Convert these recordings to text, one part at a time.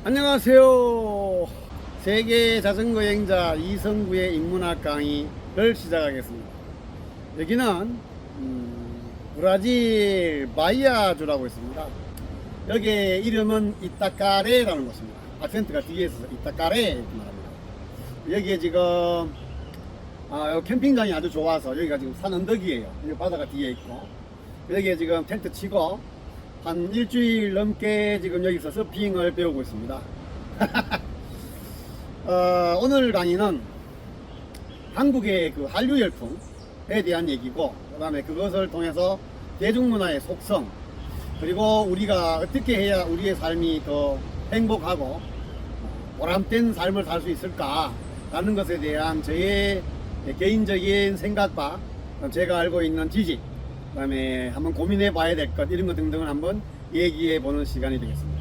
안녕하세요. 세계 자전거 여행자 이성구의 인문학 강의를 시작하겠습니다. 여기는 브라질 바이아주라고 있습니다. 여기 이름은 이타카레라는 곳입니다. 악센트가 뒤에 있어서 이타카레 이렇게 말합니다. 여기에 지금 캠핑장이 아주 좋아서 여기가 지금 산 언덕이에요. 여기 바다가 뒤에 있고 여기에 지금 텐트 치고 한 일주일 넘게 지금 여기서 서핑을 배우고 있습니다. 오늘 강의는 한국의 그 한류 열풍에 대한 얘기고, 그 다음에 그것을 통해서 대중문화의 속성, 그리고 우리가 어떻게 해야 우리의 삶이 더 행복하고 보람된 삶을 살 수 있을까 라는 것에 대한 저의 개인적인 생각과 제가 알고 있는 지식, 그 다음에 한번 고민해 봐야 될 것, 이런 것 등등을 한번 얘기해 보는 시간이 되겠습니다.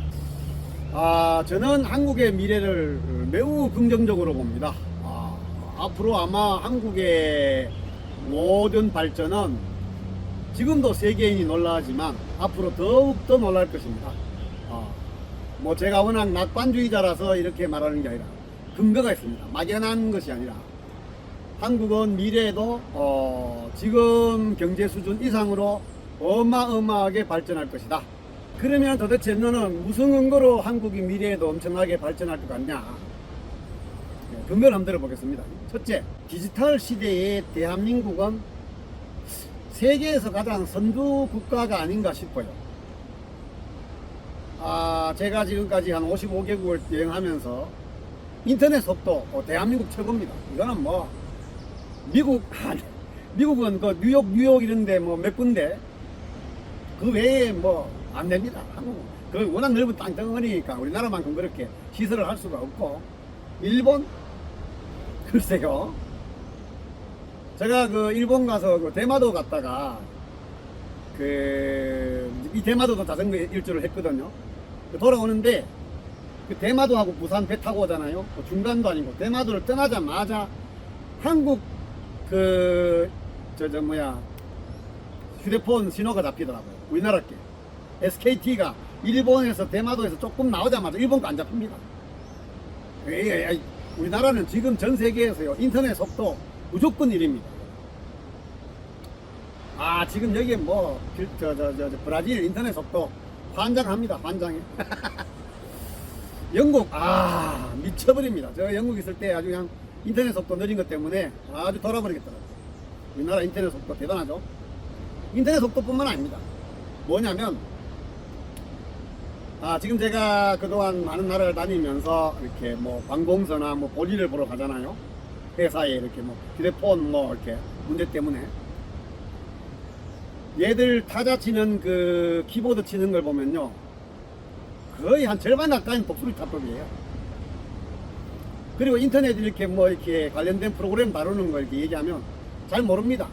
저는 한국의 미래를 매우 긍정적으로 봅니다. 앞으로 아마 한국의 모든 발전은 지금도 세계인이 놀라지만 앞으로 더욱더 놀랄 것입니다. 뭐 제가 워낙 낙관주의자라서 이렇게 말하는 게 아니라 근거가 있습니다. 막연한 것이 아니라 한국은 미래에도 지금 경제 수준 이상으로 어마어마하게 발전할 것이다. 그러면 도대체 너는 무슨 근거로 한국이 미래에도 엄청나게 발전할 것 같냐? 근거를 한번 들어보겠습니다. 첫째, 디지털 시대의 대한민국은 세계에서 가장 선두 국가가 아닌가 싶어요. 제가 지금까지 한 55개국을 여행하면서 인터넷 속도 대한민국 최고입니다. 이거는 뭐 미국은 그 뉴욕 이런데 뭐 몇 군데 그 외에 뭐 안 됩니다. 한국은 그 워낙 넓은 땅덩어리니까 우리나라만큼 그렇게 시설을 할 수가 없고. 일본, 글쎄요, 제가 그 일본 가서 그 대마도 갔다가 이 대마도도 자전거 일주를 했거든요. 돌아오는데 그 대마도하고 부산 배 타고 오잖아요. 중간도 아니고 대마도를 떠나자마자 한국 휴대폰 신호가 잡히더라고요. 우리나라 게 SKT가 일본에서 대마도에서 조금 나오자마자 일본 거 안 잡힙니다. 우리나라는 지금 전 세계에서요 인터넷 속도 무조건 1입니다. 지금 여기에 뭐 브라질 인터넷 속도 환장합니다. 환장해. 영국 미쳐버립니다. 저 영국 있을 때 아주 그냥 인터넷 속도 느린 것 때문에 아주 돌아버리겠더라고요. 우리나라 인터넷 속도 대단하죠. 인터넷 속도뿐만 아닙니다. 뭐냐면 지금 제가 그동안 많은 나라를 다니면서 이렇게 뭐 관공서나 뭐 볼일을 보러 가잖아요. 회사에 이렇게 뭐 휴대폰 뭐 이렇게 문제 때문에 얘들 타자 치는 그 키보드 치는 걸 보면요 거의 한 절반 가까이는 독수리 탑법이에요. 그리고 인터넷 이렇게 뭐 이렇게 관련된 프로그램 다루는 거 이렇게 얘기하면 잘 모릅니다.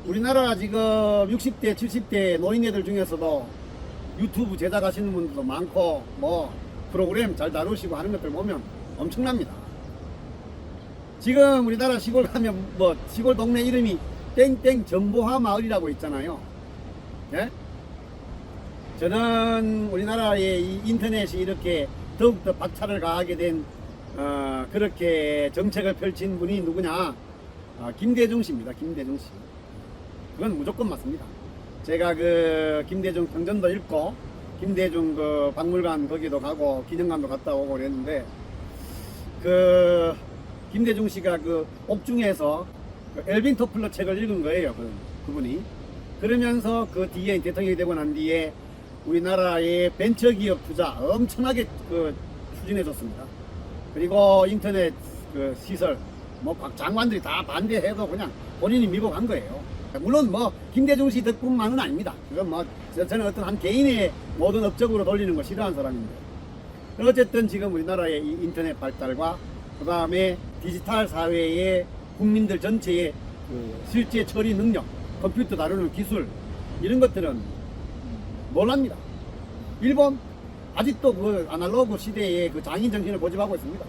우리나라 지금 60대 70대 노인네들 중에서도 유튜브 제작하시는 분들도 많고 뭐 프로그램 잘 다루시고 하는 것들 보면 엄청납니다. 지금 우리나라 시골 가면 뭐 시골 동네 이름이 땡땡 정보화 마을이라고 있잖아요. 예? 저는 우리나라의 이 인터넷이 이렇게 더욱더 박차를 가하게 된 그렇게 정책을 펼친 분이 누구냐? 김대중 씨입니다. 김대중 씨. 그건 무조건 맞습니다. 제가 그 김대중 평전도 읽고 김대중 그 박물관 거기도 가고 기념관도 갔다 오고 그랬는데 그 김대중 씨가 그 옥중에서 그 엘빈 토플러 책을 읽은 거예요. 그분이. 그러면서 그 뒤에 대통령이 되고 난 뒤에 우리나라의 벤처기업 투자 엄청나게 그 추진해 줬습니다. 그리고 인터넷 그 시설 뭐 장관들이 다 반대해도 그냥 본인이 밀고 간 거예요. 물론 뭐 김대중 씨 덕분만은 아닙니다. 그건 뭐 저는 어떤 한 개인의 모든 업적으로 돌리는 거 싫어하는 사람인데, 어쨌든 지금 우리나라의 이 인터넷 발달과 그 다음에 디지털 사회의 국민들 전체의 그 실제 처리 능력, 컴퓨터 다루는 기술, 이런 것들은 놀랍니다. 일본 아직도 그 아날로그 시대의 그 장인 정신을 고집하고 있습니다.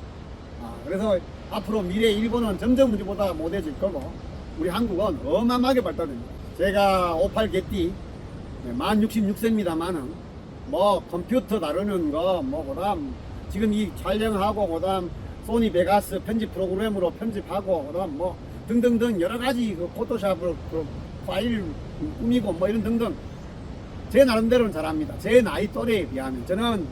그래서 앞으로 미래 일본은 점점 우리보다 못해질 거고 우리 한국은 어마어마하게 발달됩니다. 제가 58 개띠 만 66세입니다만은 뭐 컴퓨터 다루는 거, 뭐 그다음 지금 이 촬영하고 그다음 소니 베가스 편집 프로그램으로 편집하고 그다음 뭐 등등등 여러 가지 그 포토샵으로 그 파일 꾸미고 뭐 이런 등등 제 나름대로는 잘합니다. 제 나이 또래에 비하면 저는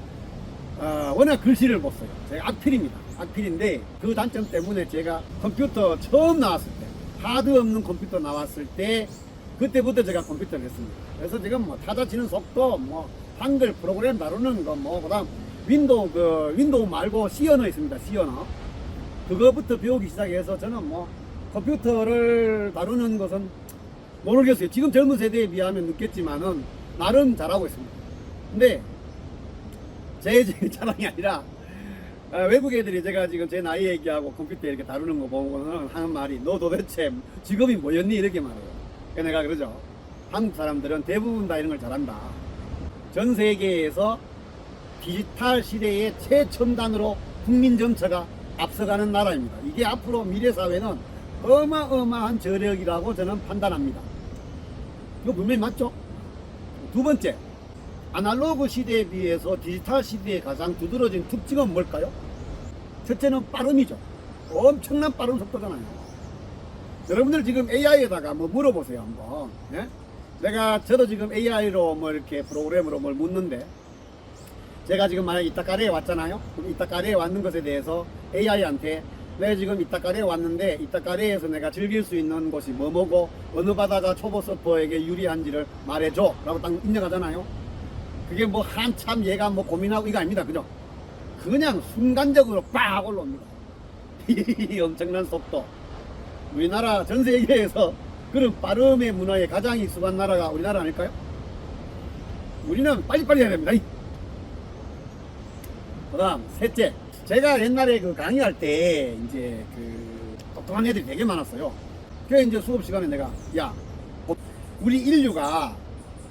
워낙 글씨를 못 써요. 제가 악필입니다. 악필인데 그 단점 때문에 제가 컴퓨터 처음 나왔을 때 하드 없는 컴퓨터 나왔을 때 그때부터 제가 컴퓨터를 했습니다. 그래서 지금 뭐 타자 치는 속도 뭐 한글 프로그램 다루는 거 뭐 그다음 윈도우 말고 C 언어 있습니다. C 언어 그거부터 배우기 시작해서 저는 뭐 컴퓨터를 다루는 것은 모르겠어요. 지금 젊은 세대에 비하면 늦겠지만은 나름 잘하고 있습니다. 근데 제 자랑이 아니라 외국 애들이 제가 지금 제 나이 얘기하고 컴퓨터 이렇게 다루는 거 보고는 하는 말이 너 도대체 직업이 뭐였니? 이렇게 말해요. 그래서 내가 그러죠. 한국 사람들은 대부분 다 이런 걸 잘한다. 전 세계에서 디지털 시대의 최첨단으로 국민 전체가 앞서가는 나라입니다. 이게 앞으로 미래 사회는 어마어마한 저력이라고 저는 판단합니다. 이거 분명히 맞죠? 두 번째, 아날로그 시대에 비해서 디지털 시대의 가장 두드러진 특징은 뭘까요? 첫째는 빠름이죠. 엄청난 빠른 속도잖아요. 여러분들 지금 AI에다가 뭐 물어보세요 한번. 예? 저도 지금 AI로 뭐 이렇게 프로그램으로 뭘 묻는데 제가 지금 만약 이따까리에 왔잖아요. 그럼 이따까리에 왔는 것에 대해서 AI한테 내가 지금 이따까리에 왔는데 이따까리에서 내가 즐길 수 있는 곳이 뭐고 어느 바다가 초보 서퍼에게 유리한지를 말해줘 라고 딱 입력하잖아요. 그게 뭐 한참 얘가 뭐 고민하고 이거 아닙니다. 그죠? 그냥 순간적으로 빡 올라옵니다. 이 엄청난 속도. 우리나라 전 세계에서 그런 빠름의 문화에 가장 익숙한 나라가 우리나라 아닐까요? 우리는 빨리빨리 해야 됩니다. 그 다음 셋째, 제가 옛날에 그 강의할 때 이제 그 똑똑한 애들이 되게 많았어요. 그래서 이제 수업 시간에 내가 야 우리 인류가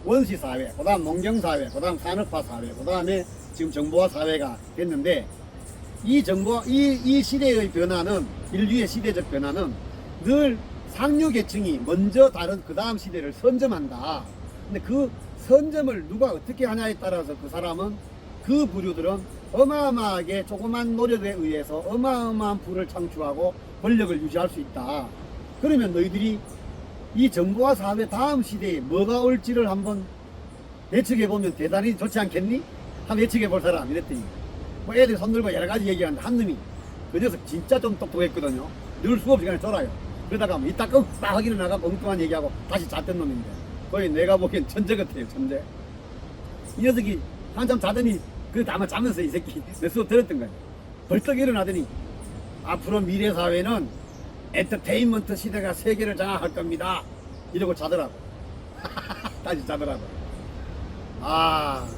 원시 사회, 그 다음 농경 사회, 그 다음 산업화 사회, 그 다음에 지금 정보화 사회가 됐는데 이 시대의 변화는 인류의 시대적 변화는 늘 상류 계층이 먼저 다른 그 다음 시대를 선점한다. 근데 그 선점을 누가 어떻게 하냐에 따라서 그 사람은 그 부류들은 어마어마하게 조그만 노력에 의해서 어마어마한 부를 창출하고 권력을 유지할 수 있다. 그러면 너희들이 이 정보화 사회 다음 시대에 뭐가 올지를 한번 예측해보면 대단히 좋지 않겠니? 한번 예측해볼 사람 이랬더니 뭐 애들 손들고 여러 가지 얘기하는데 한 놈이 그 녀석 진짜 좀 똑똑했거든요. 늘 수업 시간에 졸아요. 그러다가 뭐 이따 끔빡 일어나가 엉뚱한 얘기하고 다시 잤던 놈인데 거의 내가 보기엔 천재 같아요. 천재. 이 녀석이 한참 자더니 그래도 아마 자면서 이 새끼 내 수업 들었던 거야. 벌떡 일어나더니 앞으로 미래 사회는 엔터테인먼트 시대가 세계를 장악할 겁니다. 이러고 자더라고. 다시 자더라고.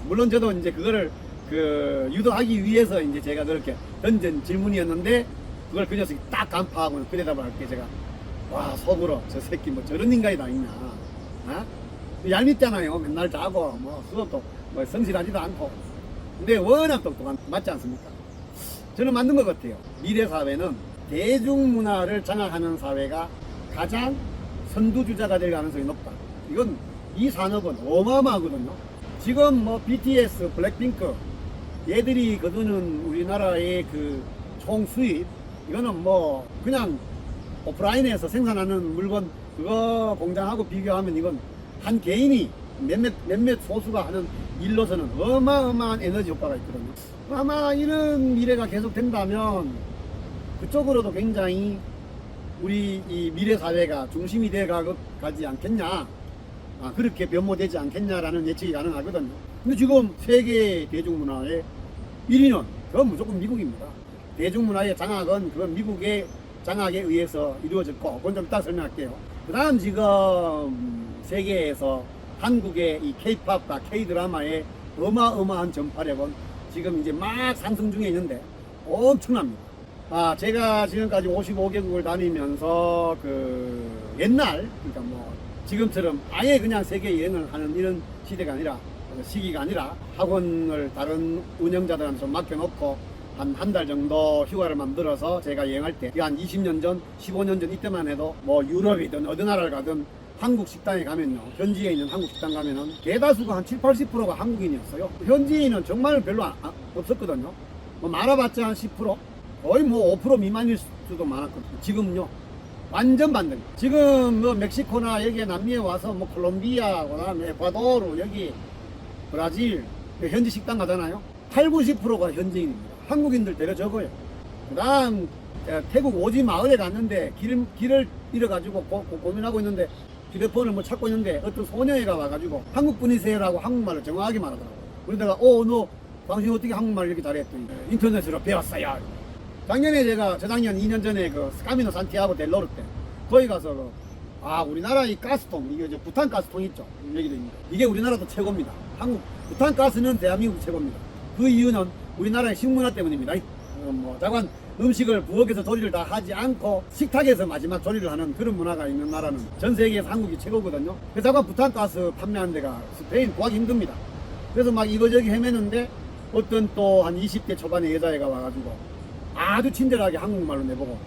물론 저도 이제 그거를 유도하기 위해서 이제 제가 그렇게 던진 질문이었는데 그걸 그 녀석이 딱 간파하고 그 대답을 할게 제가 와 속으로 저 새끼 뭐 저런 인간이 다 있나. 얄밉잖아요. 맨날 자고 뭐 수업도 뭐 성실하지도 않고. 근데 워낙 똑똑한 맞지 않습니까? 저는 맞는 것 같아요. 미래 사회는 대중문화를 장악하는 사회가 가장 선두주자가 될 가능성이 높다. 이건 이 산업은 어마어마하거든요. 지금 뭐 BTS, 블랙핑크 얘들이 거두는 우리나라의 그 총 수입 이거는 뭐 그냥 오프라인에서 생산하는 물건 그거 공장하고 비교하면 이건 한 개인이 몇몇 소수가 하는 일로서는 어마어마한 에너지 효과가 있거든요. 아마 이런 미래가 계속 된다면 그쪽으로도 굉장히 우리 이 미래 사회가 중심이 돼 가지 않겠냐, 그렇게 변모되지 않겠냐라는 예측이 가능하거든요. 근데 지금 세계 대중문화의 1위는 그건 무조건 미국입니다. 대중문화의 장악은 그건 미국의 장악에 의해서 이루어졌고, 그건 좀 이따 설명할게요. 그 다음 지금 세계에서 한국의 이 K-팝과 K-드라마의 어마어마한 전파력은 지금 이제 막 상승 중에 있는데 엄청납니다. 제가 지금까지 55개국을 다니면서 그 옛날, 그러니까 뭐 지금처럼 아예 그냥 세계 여행을 하는 이런 시기가 아니라 학원을 다른 운영자들한테 좀 맡겨놓고 한 달 정도 휴가를 만들어서 제가 여행할 때 한 20년 전, 15년 전 이때만 해도 뭐 유럽이든 어느 나라를 가든 한국 식당에 가면요, 현지에 있는 한국 식당 가면은 대다수가 한 7, 80%가 한국인이었어요. 현지인은 정말 별로 없었거든요. 뭐 많아봤자 한 10%, 거의 뭐 5% 미만일 수도 많았거든요. 지금요 완전 반대. 지금 뭐 멕시코나 여기 남미에 와서 뭐 콜롬비아, 그다음에 에콰도르, 여기 브라질 현지 식당 가잖아요. 8, 90%가 현지인입니다. 한국인들 되게 적어요. 그다음 태국 오지 마을에 갔는데 길을 잃어가지고 고민하고 있는데 휴대폰을 뭐 찾고 있는데 어떤 소녀애가 와가지고 한국 분이세요라고 한국말을 정확하게 말하더라고요. 그러다가 너 당신 어떻게 한국말을 이렇게 잘했더니 인터넷으로 배웠어요. 작년에 저작년 2년 전에 그 스카미노 산티아고 델로르 때 거기 가서 우리나라 이 가스통, 이게 이제 부탄 가스통 있죠. 여기도 있는데 이게 우리나라도 최고입니다. 부탄 가스는 대한민국 최고입니다. 그 이유는 우리나라의 식문화 때문입니다. 자관 음식을 부엌에서 조리를 다 하지 않고 식탁에서 마지막 조리를 하는 그런 문화가 있는 나라는 전 세계에서 한국이 최고거든요. 그래서 자관 부탄가스 판매하는 데가 스페인 구하기 힘듭니다. 그래서 막 이거저기 헤매는데 어떤 또 한 20대 초반의 여자애가 와가지고 아주 친절하게 한국말로 내보고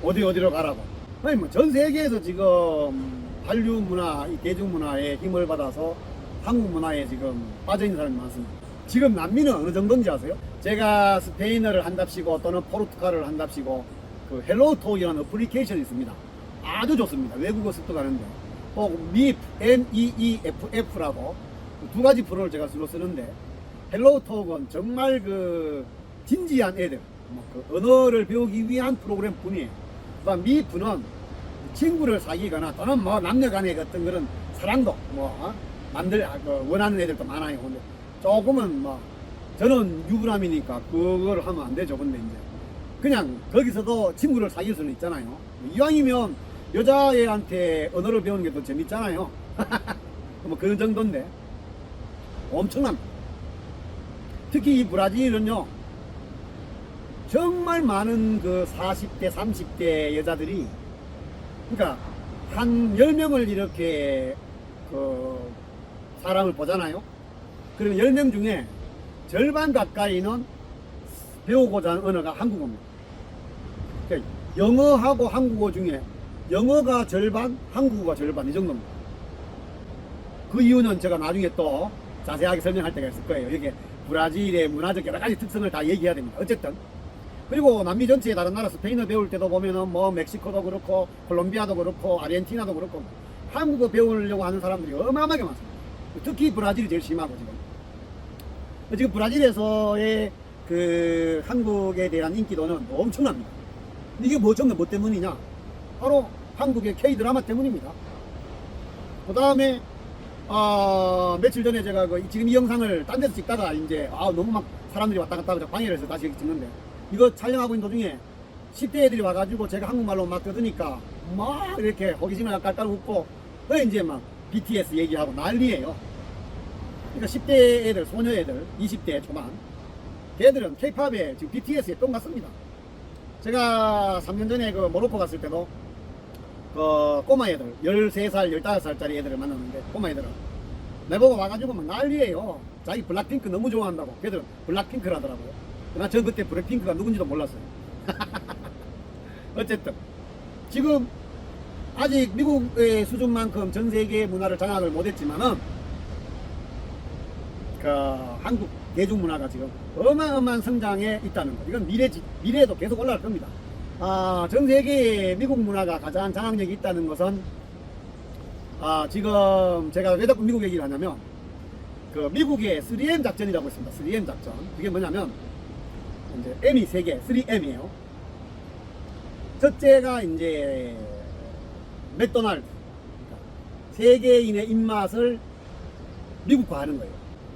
어디로 가라고. 아니 뭐 전 세계에서 지금 한류 문화, 이 대중문화에 힘을 받아서 한국 문화에 지금 빠져있는 사람이 많습니다. 지금 난민은 어느 정도인지 아세요? 제가 스페인어를 한답시고 또는 포르투갈을 한답시고 그 헬로톡이라는 어플리케이션이 있습니다. 아주 좋습니다. 외국어 습득하는데 MIF, MEEFF라고 두 가지 프로를 제가 주로 쓰는데 헬로톡은 정말 그 진지한 애들 그 언어를 배우기 위한 프로그램 뿐이에요. 그다음 MIF는 친구를 사귀거나 또는 뭐 남녀간의 어떤 그런 사랑도 원하는 애들도 많아요. 근데 조금은 저는 유부남이니까 그걸 하면 안 되죠. 근데 이제 그냥 거기서도 친구를 사귈 수는 있잖아요. 이왕이면 여자애한테 언어를 배우는 게 더 재밌잖아요. 뭐 그런 정도인데 엄청납니다. 특히 이 브라질은요 정말 많은 그 40대 30대 여자들이 그러니까 한 10명을 이렇게 그 사람을 보잖아요. 그러면 10명 중에 절반 가까이는 배우고자 하는 언어가 한국어입니다. 그러니까 영어하고 한국어 중에 영어가 절반, 한국어가 절반 이 정도입니다. 그 이유는 제가 나중에 또 자세하게 설명할 때가 있을 거예요. 이게 브라질의 문화적 여러 가지 특성을 다 얘기해야 됩니다. 어쨌든 그리고 남미 전체의 다른 나라 스페인어 배울 때도 보면은 뭐 멕시코도 그렇고 콜롬비아도 그렇고 아르헨티나도 그렇고 한국어 배우려고 하는 사람들이 어마어마하게 많습니다. 특히 브라질이 제일 심하고 지금 브라질에서의 그 한국에 대한 인기도는 엄청납니다. 이게 뭐 때문이냐? 바로 한국의 K-드라마 때문입니다. 그 다음에 며칠 전에 제가 지금 이 영상을 딴 데서 찍다가 이제 너무 막 사람들이 왔다 갔다 하고 방해를 해서 다시 찍는데 이거 촬영하고 있는 도중에 10대 애들이 와가지고 제가 한국말로 막 떠드니까 막 이렇게 호기심을 깔깔 웃고 이제 막 BTS 얘기하고 난리예요. 그러니까 10대 애들, 소녀 애들, 20대 초반 걔들은 K-팝에 지금 BTS에 똥 같습니다. 제가 3년 전에 그 모로코 갔을 때도 그 꼬마 애들 13살, 15살짜리 애들을 만났는데 꼬마 애들은 내보고 와가지고 막 난리예요. 자기 블랙핑크 너무 좋아한다고. 걔들은 블랙핑크라더라고요. 난 전 그때 블랙핑크가 누군지도 몰랐어요. 어쨌든 지금 아직 미국의 수준만큼 전 세계 문화를 장악을 못했지만은 그 한국 대중문화가 지금 어마어마한 성장에 있다는 것. 이건 미래에도 계속 올라갈 겁니다. 전 세계의 미국 문화가 가장 장악력이 있다는 것은 지금 제가 왜 자꾸 미국 얘기를 하냐면 그 미국의 3M 작전이라고 있습니다. 3M 작전. 그게 뭐냐면 이제 M이 3개, 3M이에요. 첫째가 이제 맥도날드. 세계인의 입맛을 미국화하는 거예요.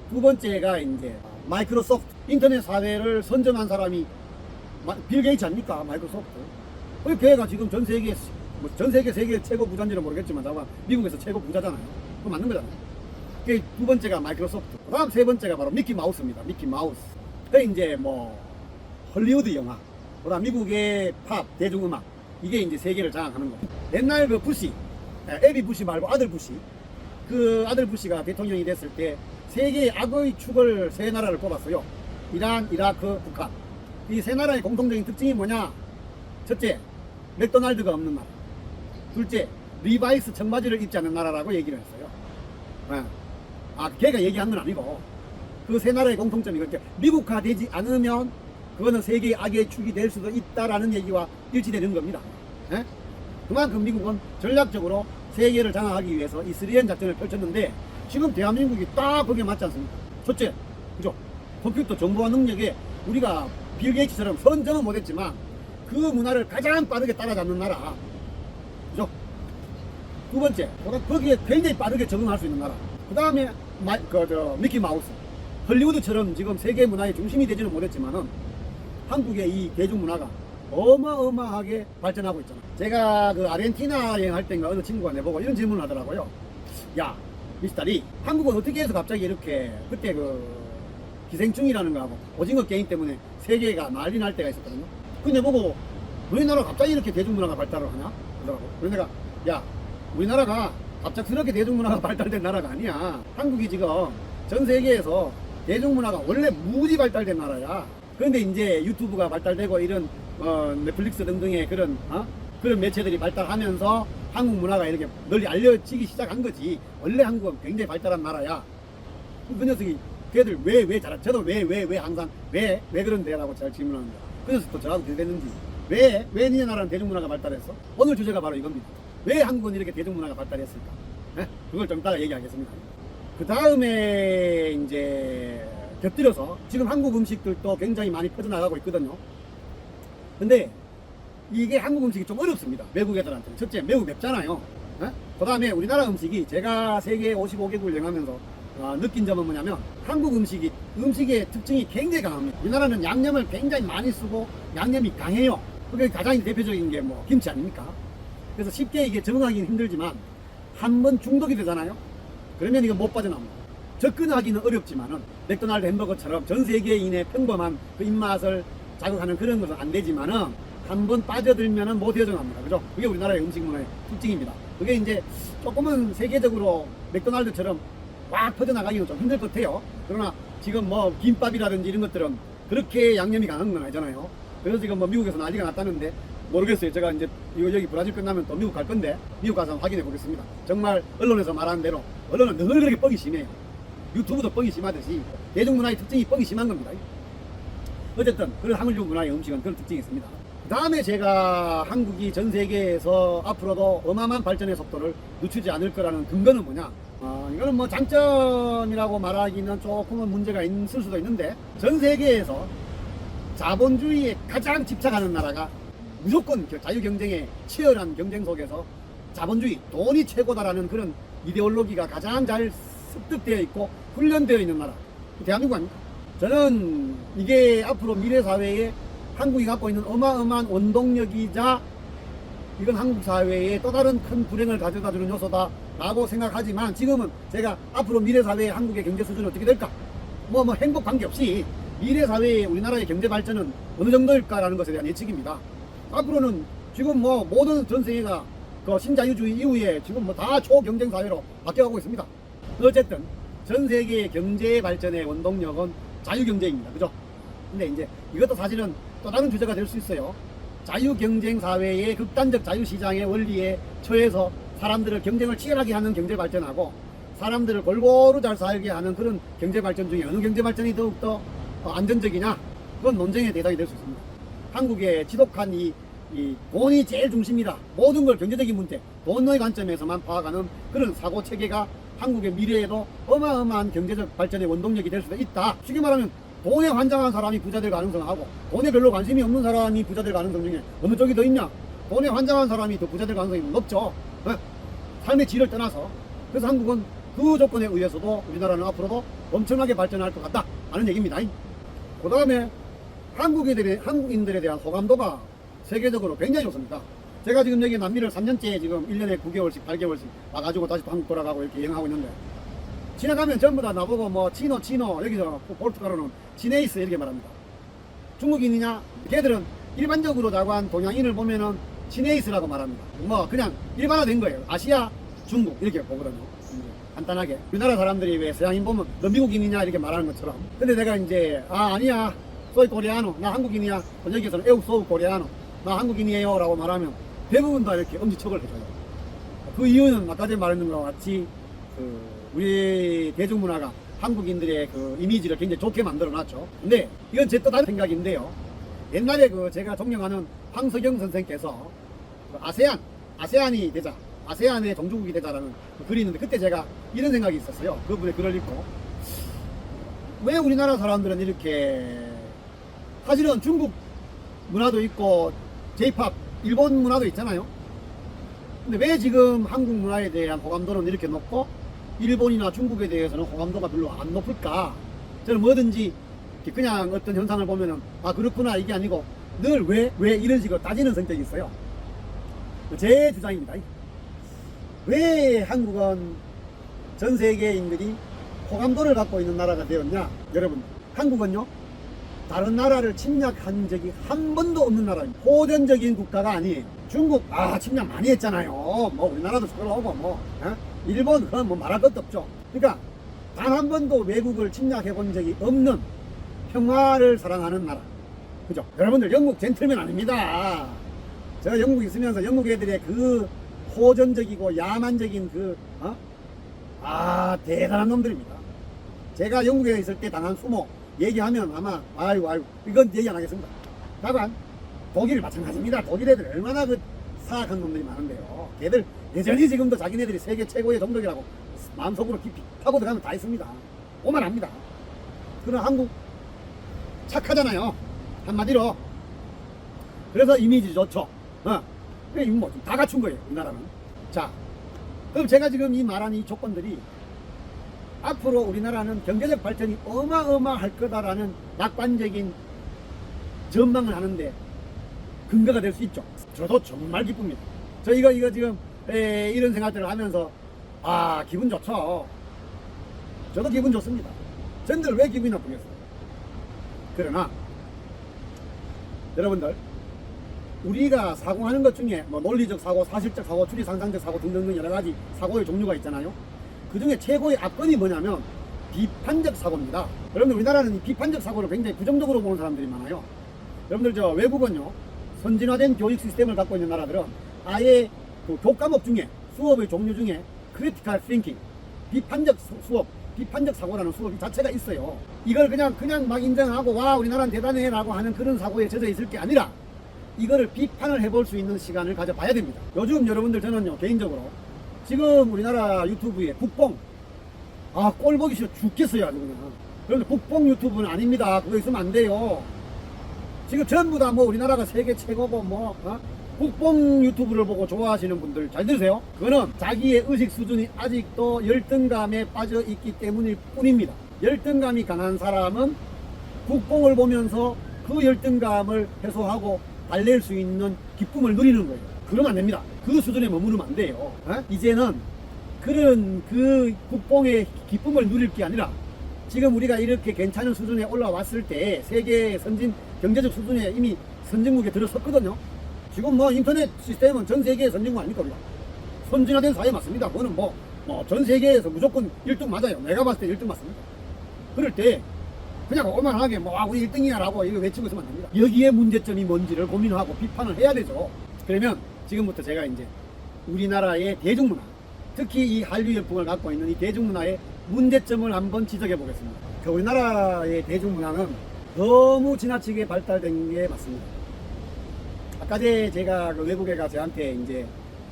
두 번째가 이제 마이크로소프트. 인터넷 사회를 선점한 사람이 빌 게이츠 아닙니까? 마이크로소프트. 그 걔가 지금 전 세계 세계 최고 부자인지는 모르겠지만 다만 미국에서 최고 부자잖아요. 그거 맞는 거잖아요. 그 두 번째가 마이크로소프트. 그 다음 세 번째가 바로 미키 마우스입니다. 미키 마우스. 그 이제 뭐 헐리우드 영화. 그 다음 미국의 팝, 대중음악. 이게 이제 세계를 장악하는 거예요. 옛날 그 부시, 에비 부시 말고 아들 부시. 그 아들 부시가 대통령이 됐을 때 세계의 악의 축을 세 나라를 뽑았어요. 이란, 이라크, 북한. 이 세 나라의 공통적인 특징이 뭐냐? 첫째, 맥도날드가 없는 나라. 둘째, 리바이스 청바지를 입지 않는 나라라고 얘기를 했어요. 예. 아, 걔가 얘기한 건 아니고 그 세 나라의 공통점이 그렇게 미국화되지 않으면 그거는 세계의 악의 축이 될 수도 있다라는 얘기와 일치되는 겁니다. 예? 그만큼 미국은 전략적으로 세계를 장악하기 위해서 이 3N 작전을 펼쳤는데 지금 대한민국이 딱 거기에 맞지 않습니까? 첫째, 그죠? 컴퓨터 정보화 능력에 우리가 빌 게이츠처럼 선점은 못했지만 그 문화를 가장 빠르게 따라잡는 나라. 그죠? 두 번째, 거기에 굉장히 빠르게 적응할 수 있는 나라. 그 다음에 미키 마우스. 헐리우드처럼 지금 세계 문화의 중심이 되지는 못했지만은 한국의 이 대중문화가 어마어마하게 발전하고 있잖아. 제가 그 아르헨티나 여행할 때인가 어느 친구가 내보고 이런 질문을 하더라고요. 야, 미스터리, 한국은 어떻게 해서 갑자기 이렇게 그때 그 기생충이라는 거하고 오징어 게임 때문에 세계가 난리 날 때가 있었거든요. 근데 보고 우리나라 갑자기 이렇게 대중문화가 발달을 하냐? 그러더라고. 그래서 내가 야, 우리나라가 갑작스럽게 대중문화가 발달된 나라가 아니야. 한국이 지금 전 세계에서 대중문화가 원래 무지 발달된 나라야. 그런데 이제 유튜브가 발달되고 이런 넷플릭스 등등의 그런 매체들이 발달하면서 한국 문화가 이렇게 널리 알려지기 시작한 거지. 원래 한국은 굉장히 발달한 나라야. 그 녀석이 걔들 왜 잘하? 저도 왜 항상 왜 그런데라고 잘 질문합니다. 그 녀석도 저하고 비슷했는지 왜 니네 나라는 대중문화가 발달했어? 오늘 주제가 바로 이겁니다. 왜 한국은 이렇게 대중문화가 발달했을까? 네? 그걸 좀 이따가 얘기하겠습니다. 그 다음에 이제 곁들여서 지금 한국 음식들도 굉장히 많이 퍼져나가고 있거든요. 근데 이게 한국 음식이 좀 어렵습니다. 외국 애들한테는. 첫째, 매우 맵잖아요. 그 다음에 우리나라 음식이 제가 세계 55개국을 여행하면서 느낀 점은 뭐냐면 한국 음식의 특징이 굉장히 강합니다. 우리나라는 양념을 굉장히 많이 쓰고 양념이 강해요. 그게 가장 대표적인 게 뭐 김치 아닙니까? 그래서 쉽게 이게 적응하기는 힘들지만 한번 중독이 되잖아요. 그러면 이거 못 빠져나옵니다. 접근하기는 어렵지만은 맥도날드 햄버거처럼 전 세계인의 평범한 그 입맛을 자극하는 그런 것은 안 되지만은 한번 빠져들면은 못 헤어져납니다. 그죠? 그게 우리나라의 음식 문화의 특징입니다. 그게 이제 조금은 세계적으로 맥도날드처럼 꽉 퍼져나가기는 좀 힘들 것 같아요. 그러나 지금 뭐 김밥이라든지 이런 것들은 그렇게 양념이 강한 건 아니잖아요. 그래서 지금 뭐 미국에서 난리가 났다는데 모르겠어요. 제가 이제 이거 여기 브라질 끝나면 또 미국 갈 건데 미국 가서 확인해 보겠습니다. 정말 언론에서 말하는 대로 언론은 늘 그렇게 뻑이 심해요. 유튜브도 뻑이 심하듯이 대중문화의 특징이 뻑이 심한 겁니다. 어쨌든 그런 한국 문화의 음식은 그런 특징이 있습니다. 그 다음에 제가 한국이 전 세계에서 앞으로도 어마어마한 발전의 속도를 늦추지 않을 거라는 근거는 뭐냐? 이거는 뭐 장점이라고 말하기는 조금은 문제가 있을 수도 있는데 전 세계에서 자본주의에 가장 집착하는 나라가 무조건 자유 경쟁의 치열한 경쟁 속에서 자본주의, 돈이 최고다라는 그런 이데올로기가 가장 잘 습득되어 있고 훈련되어 있는 나라, 대한민국 아닙니까? 저는 이게 앞으로 미래 사회에 한국이 갖고 있는 어마어마한 원동력이자 이건 한국 사회에 또 다른 큰 불행을 가져다주는 요소다 라고 생각하지만 지금은 제가 앞으로 미래 사회의 한국의 경제 수준이 어떻게 될까? 뭐 행복 관계없이 미래 사회의 우리나라의 경제 발전은 어느 정도일까라는 것에 대한 예측입니다. 앞으로는 지금 뭐 모든 전 세계가 그 신자유주의 이후에 지금 뭐 다 초경쟁 사회로 바뀌어가고 있습니다. 어쨌든 전 세계의 경제 발전의 원동력은 자유경제입니다. 그죠? 근데 이제 이것도 사실은 또 다른 주제가 될 수 있어요. 자유경쟁 사회의 극단적 자유시장의 원리에 처해서 사람들을 경쟁을 치열하게 하는 경제 발전하고 사람들을 골고루 잘 살게 하는 그런 경제 발전 중에 어느 경제 발전이 더욱더 안전적이냐? 그건 논쟁의 대상이 될 수 있습니다. 한국의 지독한 이 돈이 제일 중심이다. 모든 걸 경제적인 문제, 돈의 관점에서만 파악하는 그런 사고 체계가 한국의 미래에도 어마어마한 경제적 발전의 원동력이 될 수도 있다. 쉽게 말하면 돈에 환장한 사람이 부자 될 가능성하고 돈에 별로 관심이 없는 사람이 부자 될 가능성 중에 어느 쪽이 더 있냐? 돈에 환장한 사람이 더 부자 될 가능성이 높죠. 삶의 질을 떠나서. 그래서 한국은 그 조건에 의해서도 우리나라는 앞으로도 엄청나게 발전할 것 같다 하는 얘기입니다. 그 다음에 한국인들에 대한 호감도가 세계적으로 굉장히 좋습니다. 제가 지금 여기 남미를 3년째 지금 1년에 9개월씩 8개월씩 와가지고 다시 또 한국 돌아가고 이렇게 여행하고 있는데 지나가면 전부 다 나보고 뭐 치노 여기서 포르투갈어는 치네이스 이렇게 말합니다. 중국인이냐? 걔들은 일반적으로 자고한 동양인을 보면은 치네이스라고 말합니다. 뭐 그냥 일반화된 거예요. 아시아, 중국 이렇게 보거든요. 간단하게 우리나라 사람들이 왜 서양인 보면 너 미국인이냐 이렇게 말하는 것처럼. 근데 내가 이제 아니야 소이 코리아노 나 한국인이야. 여기서는 에우 소우 코리아노 나 한국인이에요 라고 말하면 대부분 다 이렇게 엄지척을 해줘요. 그 이유는 아까 전에 말했는 것과 같이 우리 대중문화가 한국인들의 그 이미지를 굉장히 좋게 만들어 놨죠. 근데 이건 제 또 다른 생각인데요. 옛날에 제가 존경하는 황석영 선생께서 아세안이 되자, 아세안의 종주국이 되자라는 글이 있는데, 그때 제가 이런 생각이 있었어요. 그분의 글을 읽고, 왜 우리나라 사람들은 이렇게, 사실은 중국 문화도 있고 J-POP 일본 문화도 있잖아요. 근데 왜 지금 한국 문화에 대한 호감도는 이렇게 높고 일본이나 중국에 대해서는 호감도가 별로 안 높을까? 저는 뭐든지 그냥 어떤 현상을 보면은 아 그렇구나 이게 아니고 늘 왜 이런 식으로 따지는 성격이 있어요. 제 주장입니다. 왜 한국은 전 세계인들이 호감도를 갖고 있는 나라가 되었냐? 여러분, 한국은요 다른 나라를 침략한 적이 한 번도 없는 나라입니다. 호전적인 국가가 아니에요. 중국 침략 많이 했잖아요. 뭐 우리나라도 들어오고 일본 그건 뭐 말할 것도 없죠. 그러니까 단 한 번도 외국을 침략해 본 적이 없는 평화를 사랑하는 나라. 그죠? 여러분들 영국 젠틀맨 아닙니다. 제가 영국에 있으면서 영국 애들의 그 호전적이고 야만적인 대단한 놈들입니다. 제가 영국에 있을 때 당한 수모 얘기하면 아마 아이고 이건 얘기 안 하겠습니다. 다만 독일 마찬가지입니다. 독일 애들 얼마나 사악한 놈들이 많은데요. 걔들 여전히 지금도 자기네들이 세계 최고의 종족이라고 마음속으로 깊이 타고 들어가면 다 있습니다. 오만합니다. 그러나 한국 착하잖아요. 한마디로. 그래서 이미지 좋죠. 다 갖춘 거예요, 우리나라는. 자, 그럼 제가 지금 이 말한 이 조건들이 앞으로 우리나라는 경제적 발전이 어마어마할 거다라는 낙관적인 전망을 하는데 근거가 될 수 있죠. 저도 정말 기쁩니다. 저 이거 지금 이런 생각들을 하면서 기분 좋죠. 저도 기분 좋습니다. 전들 왜 기분이 나쁘겠어요? 그러나 여러분들, 우리가 사고하는 것 중에 뭐 논리적 사고, 사실적 사고, 추리상상적 사고 등등 여러 가지 사고의 종류가 있잖아요. 그 중에 최고의 압권이 뭐냐면 비판적 사고입니다. 여러분들, 우리나라는 이 비판적 사고를 굉장히 부정적으로 보는 사람들이 많아요. 여러분들, 외국은요 선진화된 교육 시스템을 갖고 있는 나라들은 아예 그 교과목 중에, 수업의 종류 중에 크리티컬 띵킹, 비판적 수업, 비판적 사고라는 수업이 자체가 있어요. 이걸 그냥 막 인정하고 와 우리나라는 대단해 라고 하는 그런 사고에 져져 있을 게 아니라 이거를 비판을 해볼 수 있는 시간을 가져봐야 됩니다. 요즘 여러분들, 저는요 개인적으로 지금 우리나라 유튜브에 국뽕 꼴 보기 싫어 죽겠어요 아주 그냥. 그런데 국뽕 유튜브는 아닙니다. 그거 있으면 안 돼요. 지금 전부 다 뭐 우리나라가 세계 최고고 국뽕 유튜브를 보고 좋아하시는 분들 잘 들으세요. 그거는 자기의 의식 수준이 아직도 열등감에 빠져 있기 때문일 뿐입니다. 열등감이 강한 사람은 국뽕을 보면서 그 열등감을 해소하고 달랠 수 있는 기쁨을 누리는 거예요. 그러면 안 됩니다. 그 수준에 머무르면 안 돼요. 이제는 그런 그 국뽕의 기쁨을 누릴 게 아니라 지금 우리가 이렇게 괜찮은 수준에 올라왔을 때 세계 선진 경제적 수준에 이미 선진국에 들어섰거든요. 지금 뭐 인터넷 시스템은 전 세계의 선진국 아닙니까? 우리가 선진화된 사회 맞습니다. 그거는 뭐 전 세계에서 무조건 1등 맞아요. 내가 봤을 때 1등 맞습니다. 그럴 때 그냥 오만하게 우리 1등이야 라고 이거 외치고 있으면 안 됩니다. 여기에 문제점이 뭔지를 고민하고 비판을 해야 되죠. 그러면 지금부터 제가 이제 우리나라의 대중문화, 특히 이 한류 열풍을 갖고 있는 이 대중문화의 문제점을 한번 지적해 보겠습니다. 우리나라의 대중문화는 너무 지나치게 발달된 게 맞습니다. 아까 제가 외국애가 저한테 이제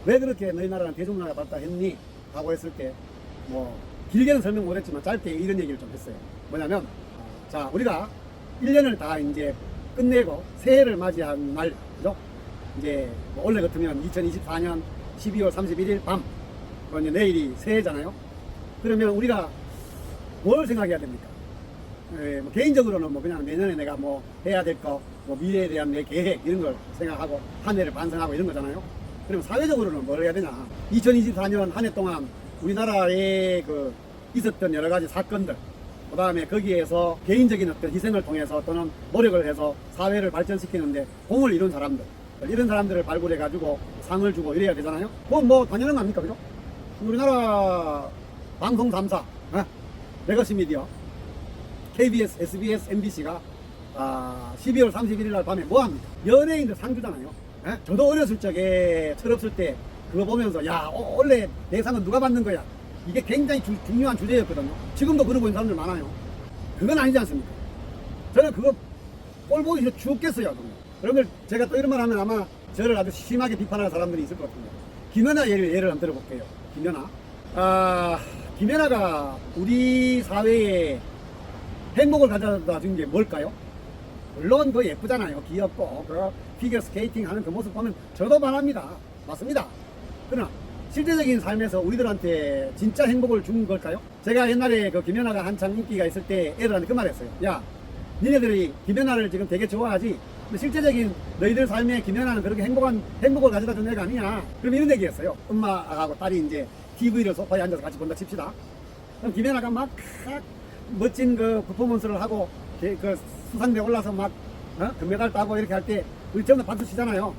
왜 그렇게 너희 나라는 대중문화가 발달했니? 하고 했을 때 길게는 설명 못했지만 짧게 이런 얘기를 좀 했어요. 뭐냐면 자, 우리가 1년을 다 이제 끝내고 새해를 맞이한 날, 그죠? 이제 원래 같으면 2024년 12월 31일 밤, 이제 내일이 새해잖아요. 그러면 우리가 뭘 생각해야 됩니까? 개인적으로는 그냥 내년에 내가 해야 될 거, 미래에 대한 내 계획 이런 걸 생각하고 한 해를 반성하고 이런 거잖아요. 그러면 사회적으로는 뭘 해야 되냐? 2024년 한 해 동안 우리나라에 있었던 여러 가지 사건들, 그 다음에 거기에서 개인적인 어떤 희생을 통해서 또는 노력을 해서 사회를 발전시키는데 공을 이룬 사람들, 이런 사람들을 발굴해 가지고 상을 주고 이래야 되잖아요. 그건 당연한 거 아닙니까? 그죠? 우리나라 방송 3사, 레거시 미디어, KBS, SBS, MBC가 12월 31일 날 밤에 뭐합니까? 연예인들 상 주잖아요. 저도 어렸을 적에 철없을 때 그거 보면서 야 원래 대상은 누가 받는 거야, 이게 굉장히 중요한 주제였거든요. 지금도 그러고 있는 사람들 많아요. 그건 아니지 않습니까? 저는 그거 꼴 보기 싫어 죽겠어요. 여러분들 제가 또 이런 말 하면 아마 저를 아주 심하게 비판하는 사람들이 있을 것 같은데, 김연아 예를 한번 들어볼게요. 김연아가 우리 사회에 행복을 가져다 준 게 뭘까요? 물론 그 예쁘잖아요. 귀엽고 그 피겨 스케이팅 하는 그 모습 보면 저도 반합니다. 맞습니다. 그러나 실제적인 삶에서 우리들한테 진짜 행복을 준 걸까요? 제가 옛날에 그 김연아가 한창 인기가 있을 때 애들한테 그 말 했어요. 야, 니네들이 김연아를 지금 되게 좋아하지? 근데 실제적인 너희들 삶에 김연아는 그렇게 행복을 가져다 준 애가 아니냐? 그럼 이런 얘기했어요. 엄마하고 딸이 이제 TV를 소파에 앉아서 같이 본다 칩시다. 그럼 김연아가 막 멋진 그 퍼포먼스를 하고 그 수상대 올라서 막 금메달 따고 이렇게 할 때 우리 전부 박수 치잖아요.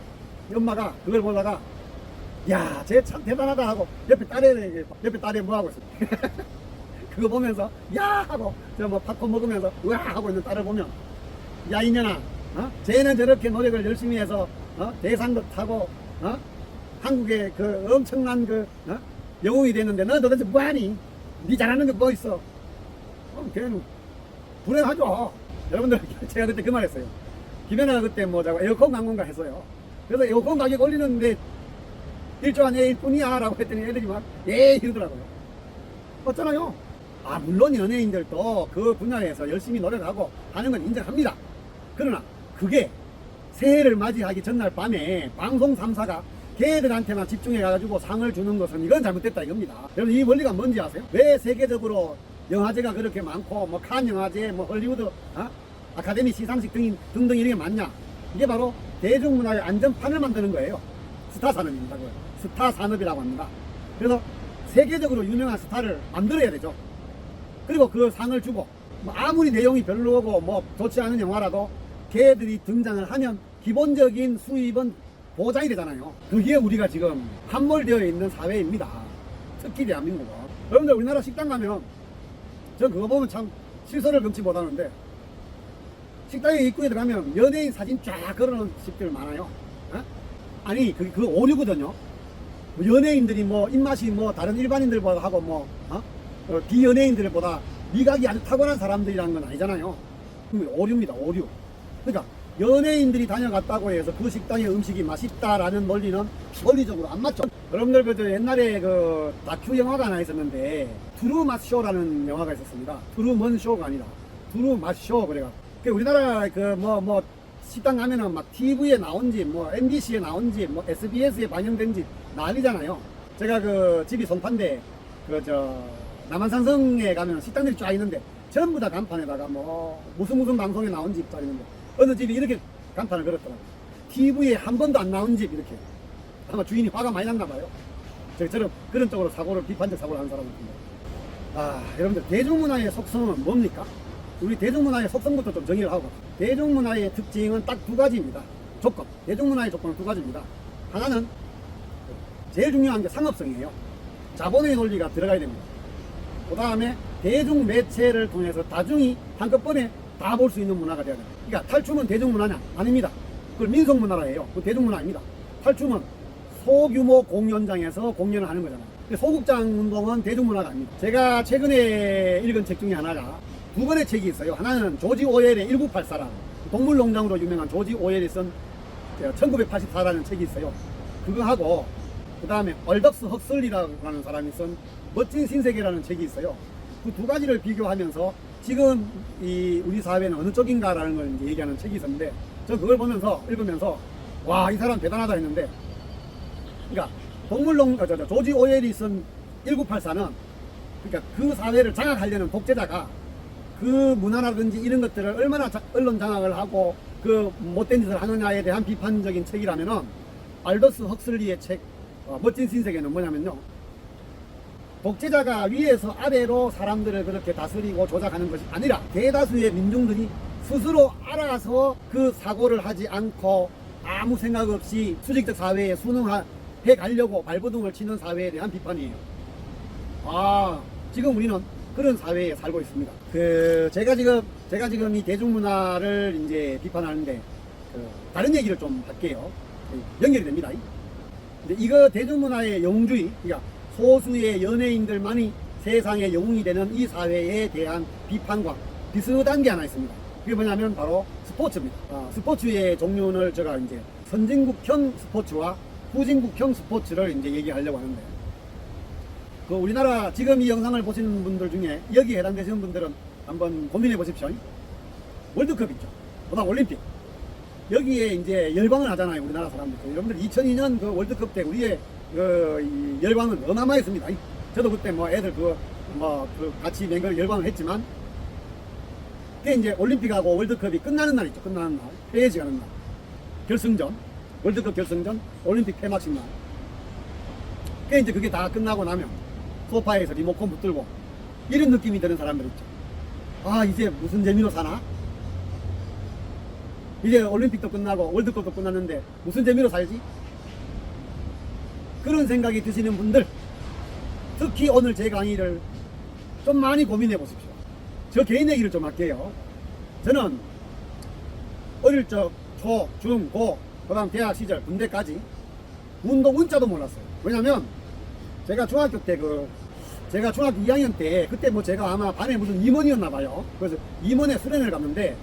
엄마가 그걸 보다가 야, 쟤 참 대단하다 하고 옆에 딸이 뭐 하고 있어? 그거 보면서 야 하고 저 뭐 팝콘 먹으면서 우와 하고 있는 딸을 보면 야 이년아, 쟤는 저렇게 노력을 열심히 해서 대상도 타고 한국의 그 엄청난 그 영웅이 됐는데 너 도대체 뭐하니? 니 잘하는 게 뭐 있어? 걔는 불행하죠. 여러분들 제가 그때 그 말했어요. 김연아가 그때 뭐 자고 에어컨 광고인가 했어요. 그래서 에어컨 가격 올리는데 1조 안에 1뿐이야 라고 했더니 애들이 막 예 이러더라고요. 어쩌나요? 물론 연예인들도 그 분야에서 열심히 노력하고 하는 건 인정합니다. 그러나 그게 새해를 맞이하기 전날 밤에 방송 3사가 걔들한테만 집중해 가지고 상을 주는 것은 이건 잘못됐다 이겁니다. 여러분 이 원리가 뭔지 아세요? 왜 세계적으로 영화제가 그렇게 많고 뭐 칸 영화제, 뭐 헐리우드 아카데미 시상식 등등 이런 게 많냐? 이게 바로 대중문화의 안전판을 만드는 거예요. 스타 산업입니다. 스타 산업이라고 합니다. 그래서 세계적으로 유명한 스타를 만들어야 되죠. 그리고 그 상을 주고 뭐 아무리 내용이 별로고 뭐 좋지 않은 영화라도 걔들이 등장을 하면 기본적인 수입은 보장이 되잖아요. 그게 우리가 지금 함몰되어 있는 사회입니다. 특히 대한민국은. 여러분들 우리나라 식당 가면 전 그거 보면 참 실소를 금치 못하는데, 식당에 입구에 들어가면 연예인 사진 쫙 걸어놓은 집들 많아요. 아니 그 오류거든요. 연예인들이 뭐 입맛이 뭐 다른 일반인들보다 하고 뭐 비연예인들보다 미각이 아주 타고난 사람들이라는 건 아니잖아요. 오류입니다. 오류. 그러니까 연예인들이 다녀갔다고 해서 그 식당의 음식이 맛있다라는 논리는 원리적으로 안 맞죠. 여러분들 그 옛날에 그 다큐 영화가 하나 있었는데 트루맛 쇼라는 영화가 있었습니다. 트루먼 쇼가 아니라 트루맛 쇼. 그래가 우리나라 그 뭐 식당 가면은 막 TV에 나온지 뭐 MBC에 나온지 뭐 SBS에 방영된지 난리잖아요. 제가 그 집이 송파인데 남한산성에 가면 식당들이 쫙 있는데 전부 다 간판에다가 뭐 무슨 방송에 나온 집 쫙 있는데 어느 집이 이렇게 간판을 걸었더라고요. TV에 한 번도 안 나온 집 이렇게. 아마 주인이 화가 많이 났나 봐요. 저처럼 그런 쪽으로 비판적 사고를 하는 사람한테. 여러분들 대중문화의 속성은 뭡니까? 우리 대중문화의 속성부터 좀 정의를 하고, 대중문화의 특징은 딱 두 가지입니다. 조건. 대중문화의 조건은 두 가지입니다. 하나는 제일 중요한 게 상업성이에요. 자본의 논리가 들어가야 됩니다. 그 다음에 대중매체를 통해서 다중이 한꺼번에 다 볼 수 있는 문화가 돼야 됩니다. 그러니까 탈춤은 대중문화냐? 아닙니다. 그걸 민속문화라 해요. 그건 대중문화 아닙니다. 탈춤은 소규모 공연장에서 공연을 하는 거잖아요. 소극장 운동은 대중문화가 아닙니다. 제가 최근에 읽은 책 중에 하나가 두 권의 책이 있어요. 하나는 조지 오웰의 1984라는 동물농장으로 유명한 조지 오웰이 쓴 1984라는 책이 있어요. 그거 하고 그 다음에 얼덕스 헉슬리라는 사람이 쓴 멋진 신세계라는 책이 있어요. 그 두 가지를 비교하면서 지금 우리 사회는 어느 쪽인가라는 걸 이제 얘기하는 책이 있었는데, 저 그걸 읽으면서 와, 이 사람 대단하다 했는데, 그러니까 조지 오웰이 쓴 1984는 그러니까 그 사회를 장악하려는 독재자가 그 문화라든지 이런 것들을 얼마나 언론 장악을 하고 그 못된 짓을 하느냐에 대한 비판적인 책이라면은 알더스 헉슬리의 책 멋진 신세계는 뭐냐면요, 독재자가 위에서 아래로 사람들을 그렇게 다스리고 조작하는 것이 아니라 대다수의 민중들이 스스로 알아서 그 사고를 하지 않고 아무 생각 없이 수직적 사회에 순응해 가려고 발버둥을 치는 사회에 대한 비판이에요. 지금 우리는 그런 사회에 살고 있습니다. 제가 지금 이 대중문화를 이제 비판하는데 다른 얘기를 좀 할게요. 연결이 됩니다. 근데 이거 대중문화의 영웅주의, 그러니까 소수의 연예인들만이 세상의 영웅이 되는 이 사회에 대한 비판과 비슷한 게 하나 있습니다. 그게 뭐냐면 바로 스포츠입니다. 스포츠의 종류를 제가 이제 선진국형 스포츠와 후진국형 스포츠를 이제 얘기하려고 하는데, 그 우리나라 지금 이 영상을 보시는 분들 중에 여기에 해당되시는 분들은 한번 고민해 보십시오. 월드컵 있죠. 그다음 올림픽. 여기에 이제 열광을 하잖아요, 우리나라 사람들. 여러분들 2002년 그 월드컵 때 우리의 이 열광은 어마어마했습니다. 저도 그때 뭐 애들 그 같이 맹걸 열광을 했지만, 그게 이제 올림픽하고 월드컵이 끝나는 날 있죠. 끝나는 날. 해야지 가는 날. 결승전. 월드컵 결승전. 올림픽 폐막식 날. 그게 이제 그게 다 끝나고 나면 소파에서 리모컨 붙들고 이런 느낌이 드는 사람들 있죠. 아, 이제 무슨 재미로 사나? 이제 올림픽도 끝나고 월드컵도 끝났는데 무슨 재미로 살지? 그런 생각이 드시는 분들, 특히 오늘 제 강의를 좀 많이 고민해 보십시오. 저 개인 얘기를 좀 할게요. 저는 어릴 적 초, 중, 고, 그 다음 대학 시절, 군대까지 운동 문자도 몰랐어요. 왜냐면 제가 중학교 때 제가 중학교 2학년 때 그때 뭐 제가 아마 반에 무슨 임원이었나 봐요. 그래서 임원에 수련을 갔는데,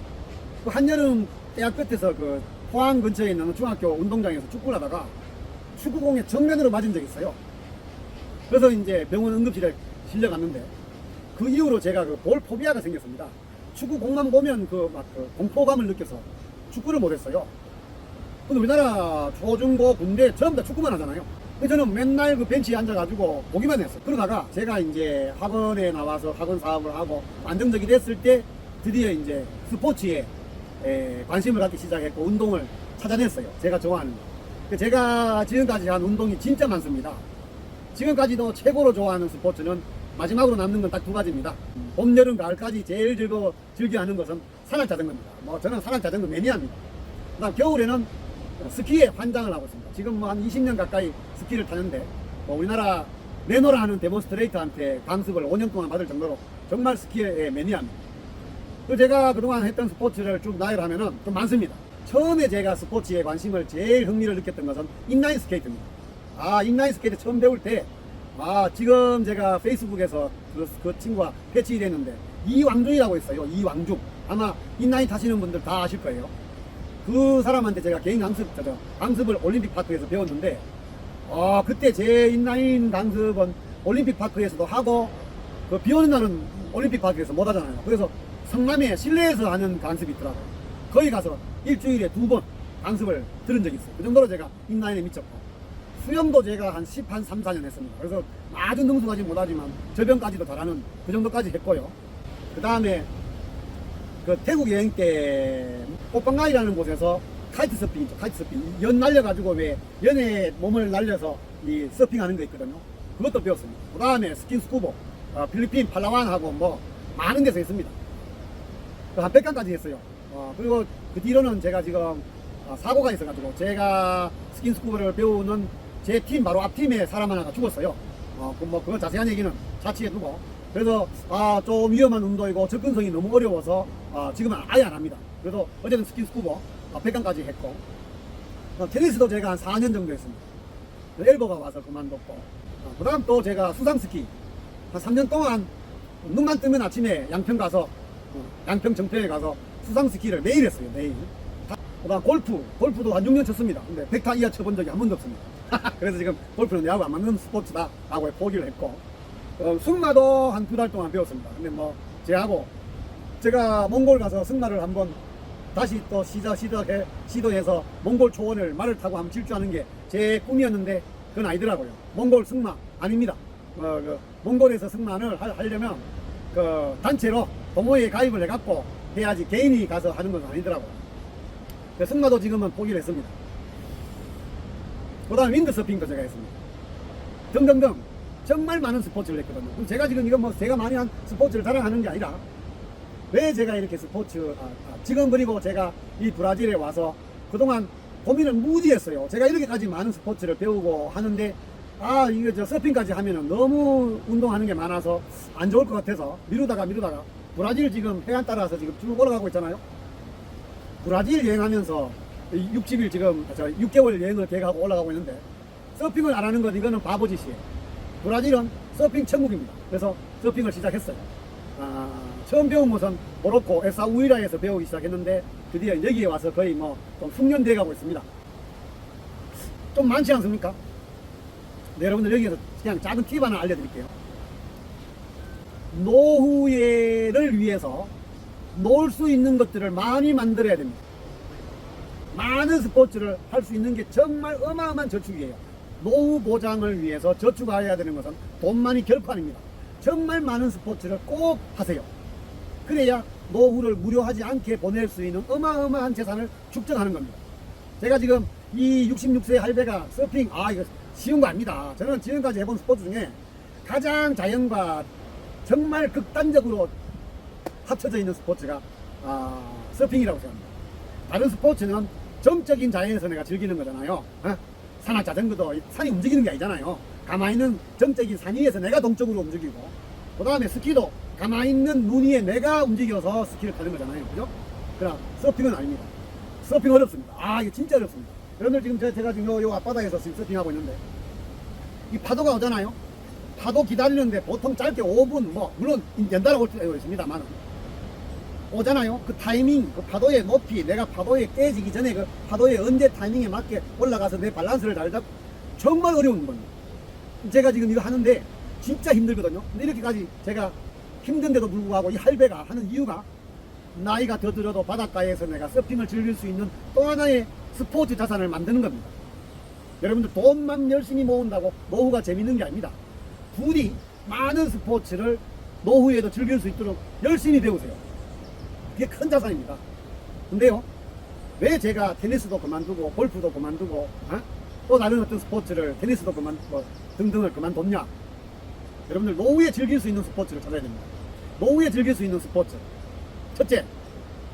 그 한여름 대학 끝에서 그 포항 근처에 있는 중학교 운동장에서 축구를 하다가 축구공에 정면으로 맞은 적이 있어요. 그래서 이제 병원 응급실에 실려갔는데, 그 이후로 제가 그 볼 포비아가 생겼습니다. 축구공만 보면 그 공포감을 느껴서 축구를 못했어요. 근데 우리나라 초중고 군대 전부 다 축구만 하잖아요. 그래서 저는 맨날 그 벤치에 앉아가지고 보기만 했어요. 그러다가 제가 이제 학원에 나와서 학원 사업을 하고 안정적이 됐을 때 드디어 이제 스포츠에 관심을 갖기 시작했고 운동을 찾아냈어요. 제가 좋아하는 거. 제가 지금까지 한 운동이 진짜 많습니다. 지금까지도 최고로 좋아하는 스포츠는 마지막으로 남는 건 딱 두 가지입니다. 봄, 여름, 가을까지 제일 즐겨하는 것은 산악자전거입니다. 뭐 저는 산악자전거 매니아입니다. 그다음 겨울에는 스키에 환장을 하고 있습니다. 지금 뭐 한 20년 가까이 스키를 타는데, 뭐 우리나라 레노라 하는 데몬스트레이터한테 강습을 5년 동안 받을 정도로 정말 스키의 매니아입니다. 제가 그동안 했던 스포츠를 쭉 나열하면은 좀 많습니다. 처음에 제가 스포츠에 관심을 제일 흥미를 느꼈던 것은 인라인 스케이트입니다. 인라인 스케이트 처음 배울 때, 지금 제가 페이스북에서 그 친구가 패치됐는데, 이왕중이라고 있어요. 이왕중. 아마 인라인 타시는 분들 다 아실 거예요. 그 사람한테 제가 개인 강습을 올림픽 파크에서 배웠는데, 그때 제 인라인 강습은 올림픽 파크에서도 하고, 그 비 오는 날은 올림픽 파크에서 못 하잖아요. 그래서 성남에 실내에서 하는 강습이 있더라고요. 거기 가서 일주일에 2번 강습을 들은 적이 있어요. 그 정도로 제가 인라인에 미쳤고, 수영도 제가 한 3, 4년 했습니다. 그래서 아주 능숙하지 못하지만 저변까지도 잘하는 그 정도까지 했고요. 그 다음에 그 태국 여행 때 꽃방가이라는 곳에서 카이트 서핑 있죠. 카이트 서핑. 연 날려가지고 왜 연에 몸을 날려서 이 서핑하는 거 있거든요. 그것도 배웠습니다. 그 다음에 스킨 스쿠버, 필리핀 팔라완하고 뭐 많은 데서 했습니다. 한 100강까지 했어요. 그리고 그 뒤로는 제가 지금 사고가 있어가지고 제가 스킨 스쿠버를 배우는 제 팀 바로 앞팀에 사람 하나가 죽었어요. 그거 자세한 얘기는 자취해 두고. 그래서 좀 위험한 운동이고 접근성이 너무 어려워서 지금은 아예 안 합니다. 그래서 어제는 스킨 스쿠버 100강까지 했고, 테니스도 제가 한 4년 정도 했습니다. 엘보가 와서 그만뒀고, 그 다음 또 제가 수상스키 한 3년 동안 눈만 뜨면 아침에 양평 정평에 가서 수상스키를 매일 했어요. 매일. 그 다음 골프도 한 6년 쳤습니다. 근데 100타 이하 쳐본 적이 한 번도 없습니다. 그래서 지금 골프는 내하고 안 맞는 스포츠다 라고 포기를 했고, 승마도 한 2달 동안 배웠습니다. 근데 뭐 제가 몽골 가서 승마를 한번 다시 또 시도해서 몽골 초원을 말을 타고 한번 질주하는 게 제 꿈이었는데 그건 아니더라고요. 몽골 승마 아닙니다. 몽골에서 승마를 하려면 그 단체로 동호회에 가입을 해갖고 해야지 개인이 가서 하는 건 아니더라고요. 승마도 지금은 포기를 했습니다. 그 다음 윈드서핑도 제가 했습니다. 등등등 정말 많은 스포츠를 했거든요. 제가 지금 이건 뭐 제가 많이 한 스포츠를 자랑하는 게 아니라, 왜 제가 이렇게 지금 그리고 제가 이 브라질에 와서 그동안 고민을 무지 했어요. 제가 이렇게까지 많은 스포츠를 배우고 하는데, 이거 서핑까지 하면은 너무 운동하는 게 많아서 안 좋을 것 같아서 미루다가 브라질 지금 해안 따라서 지금 쭉 올라가고 있잖아요. 브라질 여행하면서 60일 지금 6개월 여행을 계획하고 올라가고 있는데, 서핑을 안 하는 건 이거는 바보짓이에요. 브라질은 서핑 천국입니다. 그래서 서핑을 시작했어요. 처음 배운 곳은 모로코 에사우이라에서 배우기 시작했는데 드디어 여기에 와서 거의 좀 숙련돼 가고 있습니다. 좀 많지 않습니까? 네, 여러분들 여기에서 그냥 작은 팁 하나 알려드릴게요. 노후를 위해서 놀 수 있는 것들을 많이 만들어야 됩니다. 많은 스포츠를 할 수 있는 게 정말 어마어마한 저축이에요. 노후 보장을 위해서 저축해야 되는 것은 돈만이 결코 아닙니다. 정말 많은 스포츠를 꼭 하세요. 그래야 노후를 무료하지 않게 보낼 수 있는 어마어마한 재산을 축적하는 겁니다. 제가 지금 이 66세 할배가 서핑, 이거 쉬운 거 아닙니다. 저는 지금까지 해본 스포츠 중에 가장 자연과 정말 극단적으로 합쳐져 있는 스포츠가 서핑이라고 생각합니다. 다른 스포츠는 정적인 자연에서 내가 즐기는 거잖아요. 산악 자전거도 산이 움직이는 게 아니잖아요. 가만히 있는 정적인 산 위에서 내가 동적으로 움직이고, 그 다음에 스키도 가만히 있는 눈 위에 내가 움직여서 스키를 타는 거잖아요. 그죠? 그러나 서핑은 아닙니다. 서핑 어렵습니다. 이게 진짜 어렵습니다. 여러분들 지금 제가 지금 요 앞바다에서 지금 서핑하고 있는데, 이 파도가 오잖아요. 파도 기다리는데 보통 짧게 5분, 물론 연달아 올 때도 있습니다만, 오잖아요. 그 타이밍, 그 파도의 높이, 내가 파도에 깨지기 전에 그 파도의 언제 타이밍에 맞게 올라가서 내 밸런스를 잘 잡고, 정말 어려운 겁니다. 제가 지금 이거 하는데 진짜 힘들거든요. 근데 이렇게까지 제가 힘든데도 불구하고 이 할배가 하는 이유가, 나이가 더 들어도 바닷가에서 내가 서핑을 즐길 수 있는 또 하나의 스포츠 자산을 만드는 겁니다. 여러분들 돈만 열심히 모은다고 노후가 재밌는 게 아닙니다. 부디 많은 스포츠를 노후에도 즐길 수 있도록 열심히 배우세요. 그게 큰 자산입니다. 근데요, 왜 제가 테니스도 그만두고 골프도 그만두고 또 다른 어떤 스포츠를 테니스도 등등을 그만뒀냐? 여러분들 노후에 즐길 수 있는 스포츠를 찾아야 됩니다. 노후에 즐길 수 있는 스포츠, 첫째,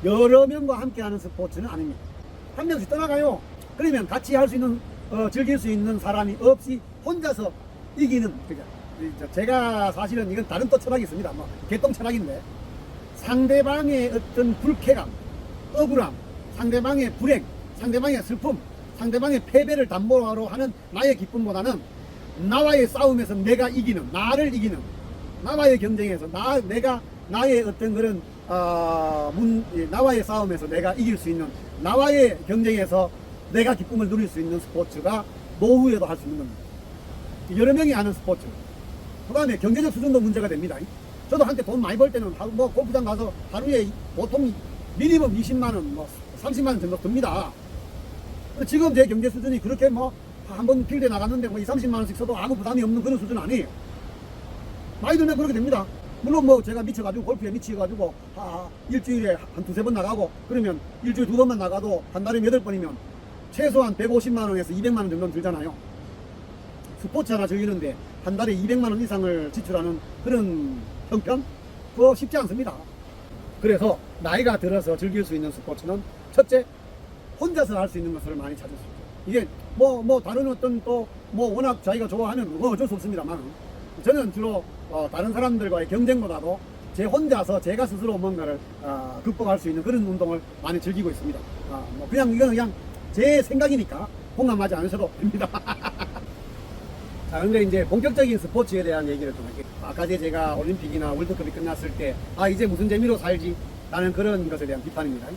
여러 명과 함께 하는 스포츠는 아닙니다. 한 명씩 떠나가요. 그러면 같이 할 수 있는 즐길 수 있는 사람이 없이 혼자서 이기는, 제가 사실은 이건 다른 또 철학이 있습니다. 개똥 철학인데, 상대방의 어떤 불쾌감, 억울함, 상대방의 불행, 상대방의 슬픔, 상대방의 패배를 담보로 하는 나의 기쁨보다는 나와의 싸움에서 내가 이기는, 나를 이기는, 나와의 경쟁에서 나의 어떤 그런 나와의 싸움에서 내가 이길 수 있는, 나와의 경쟁에서 내가 기쁨을 누릴 수 있는 스포츠가 노후에도 할 수 있는 겁니다. 여러 명이 하는 스포츠. 그 다음에 경제적 수준도 문제가 됩니다. 저도 한때 돈 많이 벌 때는 골프장 가서 하루에 보통 미니멈 20만원, 30만원 정도 듭니다. 지금 제 경제 수준이 그렇게 한 번 필드에 나갔는데 2, 30만원씩 써도 아무 부담이 없는 그런 수준 아니에요. 많이 들면 그렇게 됩니다. 물론 제가 미쳐가지고, 골프에 미쳐가지고 일주일에 한 두세 번 나가고, 그러면 일주일에 2번만 나가도 한 달에 8번이면 최소한 150만원에서 200만원 정도는 들잖아요. 스포츠 하나 즐기는데 한 달에 200만원 이상을 지출하는 그런 형편? 그거 쉽지 않습니다. 그래서 나이가 들어서 즐길 수 있는 스포츠는, 첫째, 혼자서 할 수 있는 것을 많이 찾을 수 있죠. 이게 다른 어떤 워낙 자기가 좋아하는 어쩔 수 없습니다만, 저는 주로 다른 사람들과의 경쟁보다도 제 혼자서 제가 스스로 뭔가를 극복할 수 있는 그런 운동을 많이 즐기고 있습니다. 이거는 그냥 제 생각이니까 공감하지 않으셔도 됩니다. 자, 근데 이제 본격적인 스포츠에 대한 얘기를 좀 할게요. 아까 제가 올림픽이나 월드컵이 끝났을 때, 이제 무슨 재미로 살지? 라는 그런 것에 대한 비판입니다.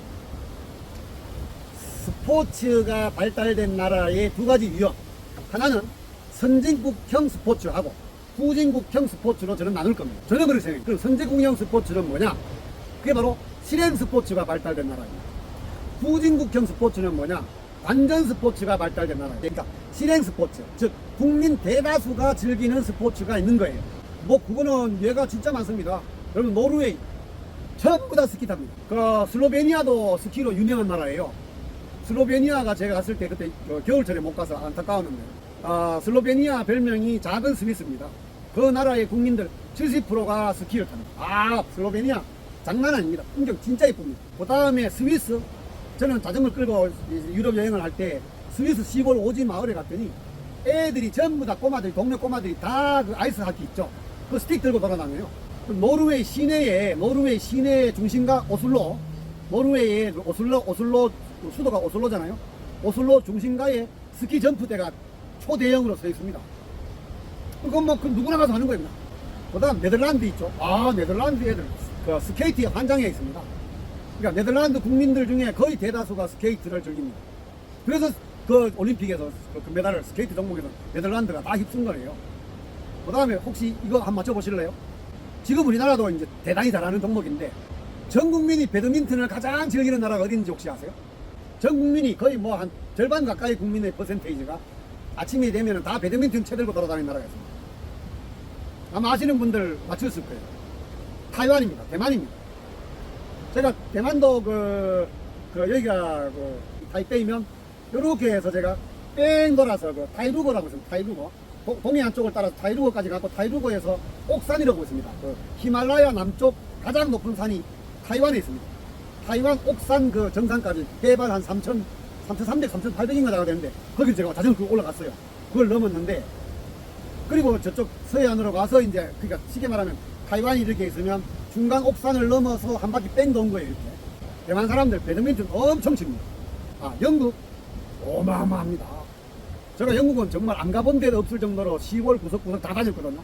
스포츠가 발달된 나라의 두 가지 유형. 하나는 선진국형 스포츠하고 후진국형 스포츠로 저는 나눌 겁니다. 저는 그렇게 생각해요. 그럼 선진국형 스포츠는 뭐냐? 그게 바로 실행 스포츠가 발달된 나라입니다. 후진국형 스포츠는 뭐냐? 완전 스포츠가 발달된 나라예요. 그러니까 실행 스포츠, 즉 국민 대다수가 즐기는 스포츠가 있는 거예요. 그거는 예가 진짜 많습니다. 여러분, 노르웨이 전부 다 스키 탑니다. 슬로베니아도 스키로 유명한 나라예요. 슬로베니아가 제가 갔을 때 그때 겨울철에 못 가서 안타까웠는데, 슬로베니아 별명이 작은 스위스입니다. 그 나라의 국민들 70%가 스키를 탑니다. 슬로베니아 장난 아닙니다. 풍경 진짜 예쁩니다. 그 다음에 스위스, 저는 자전거 끌고 유럽 여행을 할 때 스위스 시골 오지 마을에 갔더니 애들이 전부 다 동네 꼬마들이 다 그 아이스 하키 있죠. 그 스틱 들고 돌아다녀요. 노르웨이 시내 중심가 오슬로, 노르웨이의 오슬로 수도가 오슬로잖아요. 오슬로 중심가에 스키 점프대가 초대형으로 서 있습니다. 그건 뭐 그 누구나 가서 하는 겁니다. 그다음 네덜란드 있죠. 아, 네덜란드 애들 그 스케이트에 환장해 있습니다. 그러니까 네덜란드 국민들 중에 거의 대다수가 스케이트를 즐깁니다. 그래서 그 올림픽에서 그 메달을 스케이트 종목에서 네덜란드가 다 휩쓴 거예요. 그 다음에 혹시 이거 한번 맞춰보실래요? 지금 우리나라도 이제 대단히 잘하는 종목인데 전 국민이 배드민턴을 가장 즐기는 나라가 어딘지 혹시 아세요? 전 국민이 거의 뭐 한 절반 가까이 국민의 퍼센테이지가 아침이 되면 다 배드민턴 채 들고 돌아다니는 나라가 있습니다. 아마 아시는 분들 맞췄을 거예요. 타이완입니다. 대만입니다. 제가 대만도 여기가 타이베이면 요렇게 해서 제가 뺑 돌아서 타이루거라고 있습니다. 타이루거. 동해안 쪽을 따라서 타이루거까지 가고 타이루거에서 옥산이라고 있습니다. 그 히말라야 남쪽 가장 높은 산이 타이완에 있습니다. 타이완 옥산 그 정상까지 해발 한 3,300, 3,800인가 나가 되는데 거기 제가 자전거 올라갔어요. 그걸 넘었는데 그리고 저쪽 서해안으로 가서 이제 그러니까 쉽게 말하면 타이완이 이렇게 있으면 중간 옥산을 넘어서 한 바퀴 뺑 도는 거예요. 이렇게. 대만 사람들 배드민턴 엄청 칩니다. 아, 영국 어마어마합니다. 제가 영국은 정말 안 가본 데도 없을 정도로 10월 구석구석 다 다녔거든요.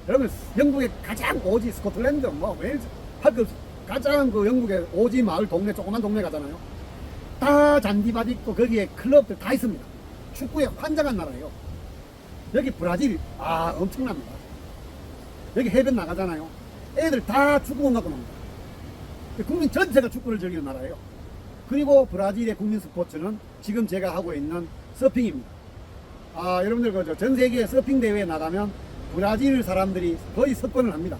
여러분 영국의 가장 오지 스코틀랜드 뭐 웨일즈 할 것 없이 가장 그 영국의 오지 마을 동네 조그만 동네 가잖아요. 다 잔디밭 있고 거기에 클럽들 다 있습니다. 축구에 환장한 나라예요. 여기 브라질 엄청납니다. 여기 해변 나가잖아요. 애들 다 축구공 갖고 놉니다. 국민 전체가 축구를 즐기는 나라예요. 그리고 브라질의 국민 스포츠는 지금 제가 하고 있는 서핑입니다. 여러분들 전 세계 서핑 대회에 나가면 브라질 사람들이 거의 석권을 합니다.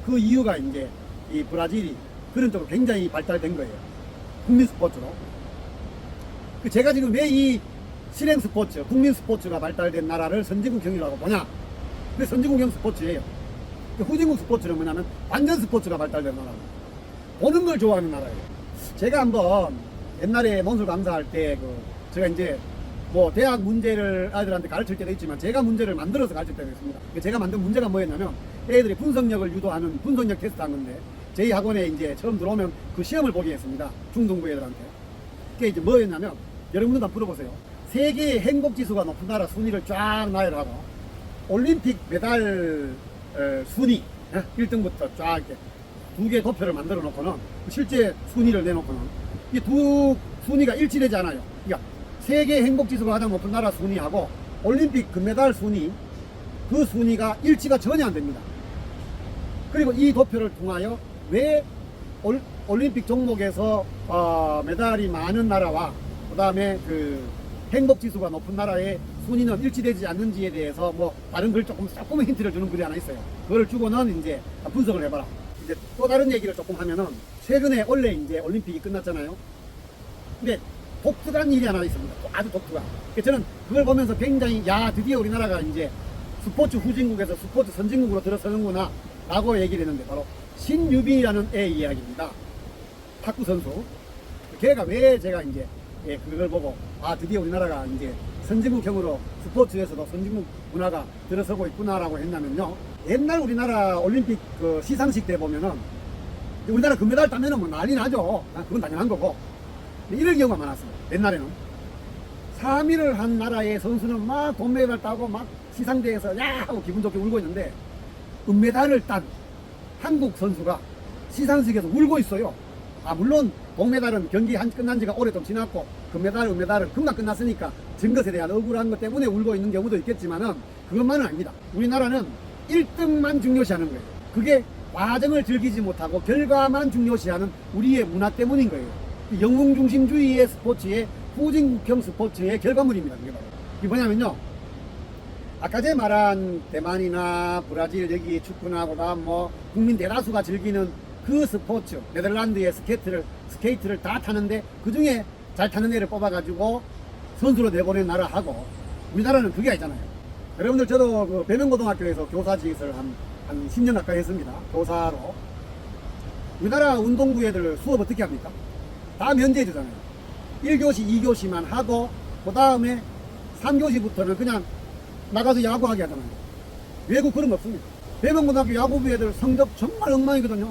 그 이유가 이제 이 브라질이 그런 쪽으로 굉장히 발달된 거예요. 국민 스포츠로. 제가 지금 왜 이 실행 스포츠, 국민 스포츠가 발달된 나라를 선진국형이라고 보냐? 근데 선진국형 스포츠예요. 후진국 스포츠는 뭐냐면 완전 스포츠가 발달된 나라입니다. 보는 걸 좋아하는 나라예요. 제가 한번 옛날에 논술 강사할 때 제가 이제 뭐 대학 문제를 아이들한테 가르칠 때도 있지만 제가 문제를 만들어서 가르칠 때도 있습니다. 제가 만든 문제가 뭐였냐면 애들이 분석력을 유도하는 분석력 테스트 한 건데 저희 학원에 이제 처음 들어오면 그 시험을 보게 했습니다. 중등부 애들한테. 그게 이제 뭐였냐면 여러분들 다 물어보세요. 세계의 행복지수가 높은 나라 순위를 쫙 나열하고 올림픽 메달 순위 1등부터 쫙 이렇게 두 개 도표를 만들어 놓고는 실제 순위를 내놓고는 이 두 순위가 일치되지 않아요. 그러니까 세계 행복지수가 가장 높은 나라 순위하고 올림픽 금메달 순위 그 순위가 일치가 전혀 안 됩니다. 그리고 이 도표를 통하여 왜 올림픽 종목에서 메달이 많은 나라와 그 다음에 그 행복지수가 높은 나라의 순위는 일치되지 않는지에 대해서 뭐 다른 글 조금은 힌트를 주는 글이 하나 있어요. 그걸 주고는 이제 분석을 해봐라. 이제 또 다른 얘기를 조금 하면은 최근에 원래 이제 올림픽이 끝났잖아요. 근데 독특한 일이 하나 있습니다. 아주 독특한. 저는 그걸 보면서 굉장히 드디어 우리나라가 이제 스포츠 후진국에서 스포츠 선진국으로 들어서는구나 라고 얘기를 했는데 바로 신유빈이라는 애 이야기입니다. 탁구 선수. 걔가 왜 제가 이제 그걸 보고 드디어 우리나라가 이제 선진국형으로 스포츠에서도 선진국 문화가 들어서고 있구나라고 했냐면요. 옛날 우리나라 올림픽 그 시상식 때 보면은 우리나라 금메달 따면은 뭐 난리 나죠. 그건 당연한 거고. 이럴 경우가 많았어요. 옛날에는 3위를 한 나라의 선수는 막 동메달 따고 막 시상대에서 야 하고 기분 좋게 울고 있는데 은메달을 딴 한국 선수가 시상식에서 울고 있어요. 물론 동메달은 경기 끝난 지가 오래 좀 지났고 은메달은 금방 끝났으니까 진 것에 대한 억울한 것 때문에 울고 있는 경우도 있겠지만은 그것만은 아닙니다. 우리나라는 1등만 중요시하는 거예요. 그게 과정을 즐기지 못하고 결과만 중요시하는 우리의 문화 때문인 거예요. 영웅중심주의의 스포츠의 후진국형 스포츠의 결과물입니다. 그게 바로. 이게 뭐냐면요. 아까 제가 말한 대만이나 브라질 여기 축구나 그다음 뭐 국민 대다수가 즐기는 그 스포츠 네덜란드의 스케이트를 다 타는데 그 중에 잘 타는 애를 뽑아가지고 선수로 내보낸 나라하고 우리나라는 그게 아니잖아요. 여러분들 저도 그 배명고등학교에서 교사직을 한 10년 가까이 했습니다. 교사로. 우리나라 운동부 애들 수업 어떻게 합니까? 다 면제해 주잖아요. 1교시, 2교시만 하고 그 다음에 3교시부터는 그냥 나가서 야구하게 하잖아요. 외국 그런 거 없습니다. 배명고등학교 야구부 애들 성적 정말 엉망이거든요.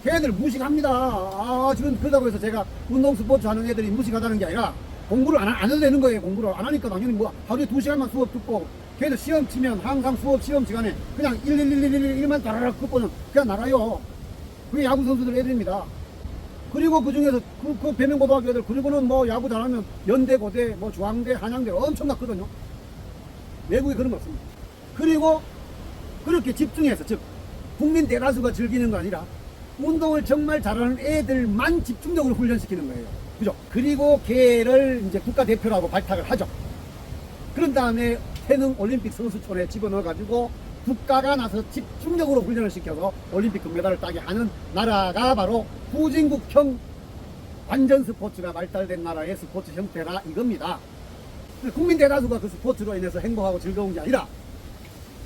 걔들 무식합니다. 지금 그러다고 해서 제가 운동 스포츠 하는 애들이 무식하다는 게 아니라 공부를 안 해도 되는 거예요. 공부를 안 하니까 당연히 뭐 하루에 2시간만 수업 듣고 걔도 시험 치면 항상 시험 시간에 그냥 1만 따라락 긋고는 그냥 나가요. 그게 야구 선수들 애들입니다. 그리고 그 중에서 그 배명고등학교 애들 그리고는 뭐 야구 잘하면 연대, 고대, 뭐 중앙대, 한양대 엄청 났거든요. 외국에 그런 거 없습니다. 그리고 그렇게 집중해서 즉 국민 대다수가 즐기는 거 아니라 운동을 정말 잘하는 애들만 집중적으로 훈련시키는 거예요. 그죠? 그리고 걔를 이제 국가대표라고 발탁을 하죠. 그런 다음에 태능 올림픽 선수촌에 집어넣어가지고 국가가 나서 집중적으로 훈련을 시켜서 올림픽 금메달을 따게 하는 나라가 바로 후진국형 완전 스포츠가 발달된 나라의 스포츠 형태라 이겁니다. 국민 대다수가 그 스포츠로 인해서 행복하고 즐거운 게 아니라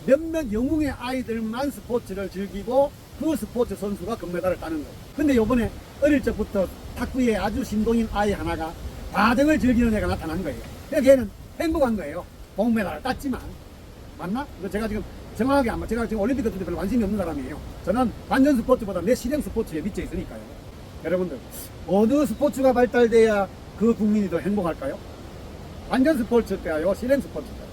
몇몇 영웅의 아이들만 스포츠를 즐기고 그 스포츠 선수가 금메달을 따는 거예요. 근데 요번에 어릴 적부터 탁구에 아주 신동인 아이 하나가 과정을 즐기는 애가 나타난 거예요. 그러니까 걔는 행복한 거예요. 동메달을 땄지만. 맞나? 제가 지금 정확하게 안 맞. 제가 지금 올림픽 같은 데 별로 관심이 없는 사람이에요. 저는 완전 스포츠보다 내 실행 스포츠에 미쳐 있으니까요. 여러분들, 어느 스포츠가 발달돼야 그 국민이 더 행복할까요? 완전 스포츠일까요? 실행 스포츠일까요?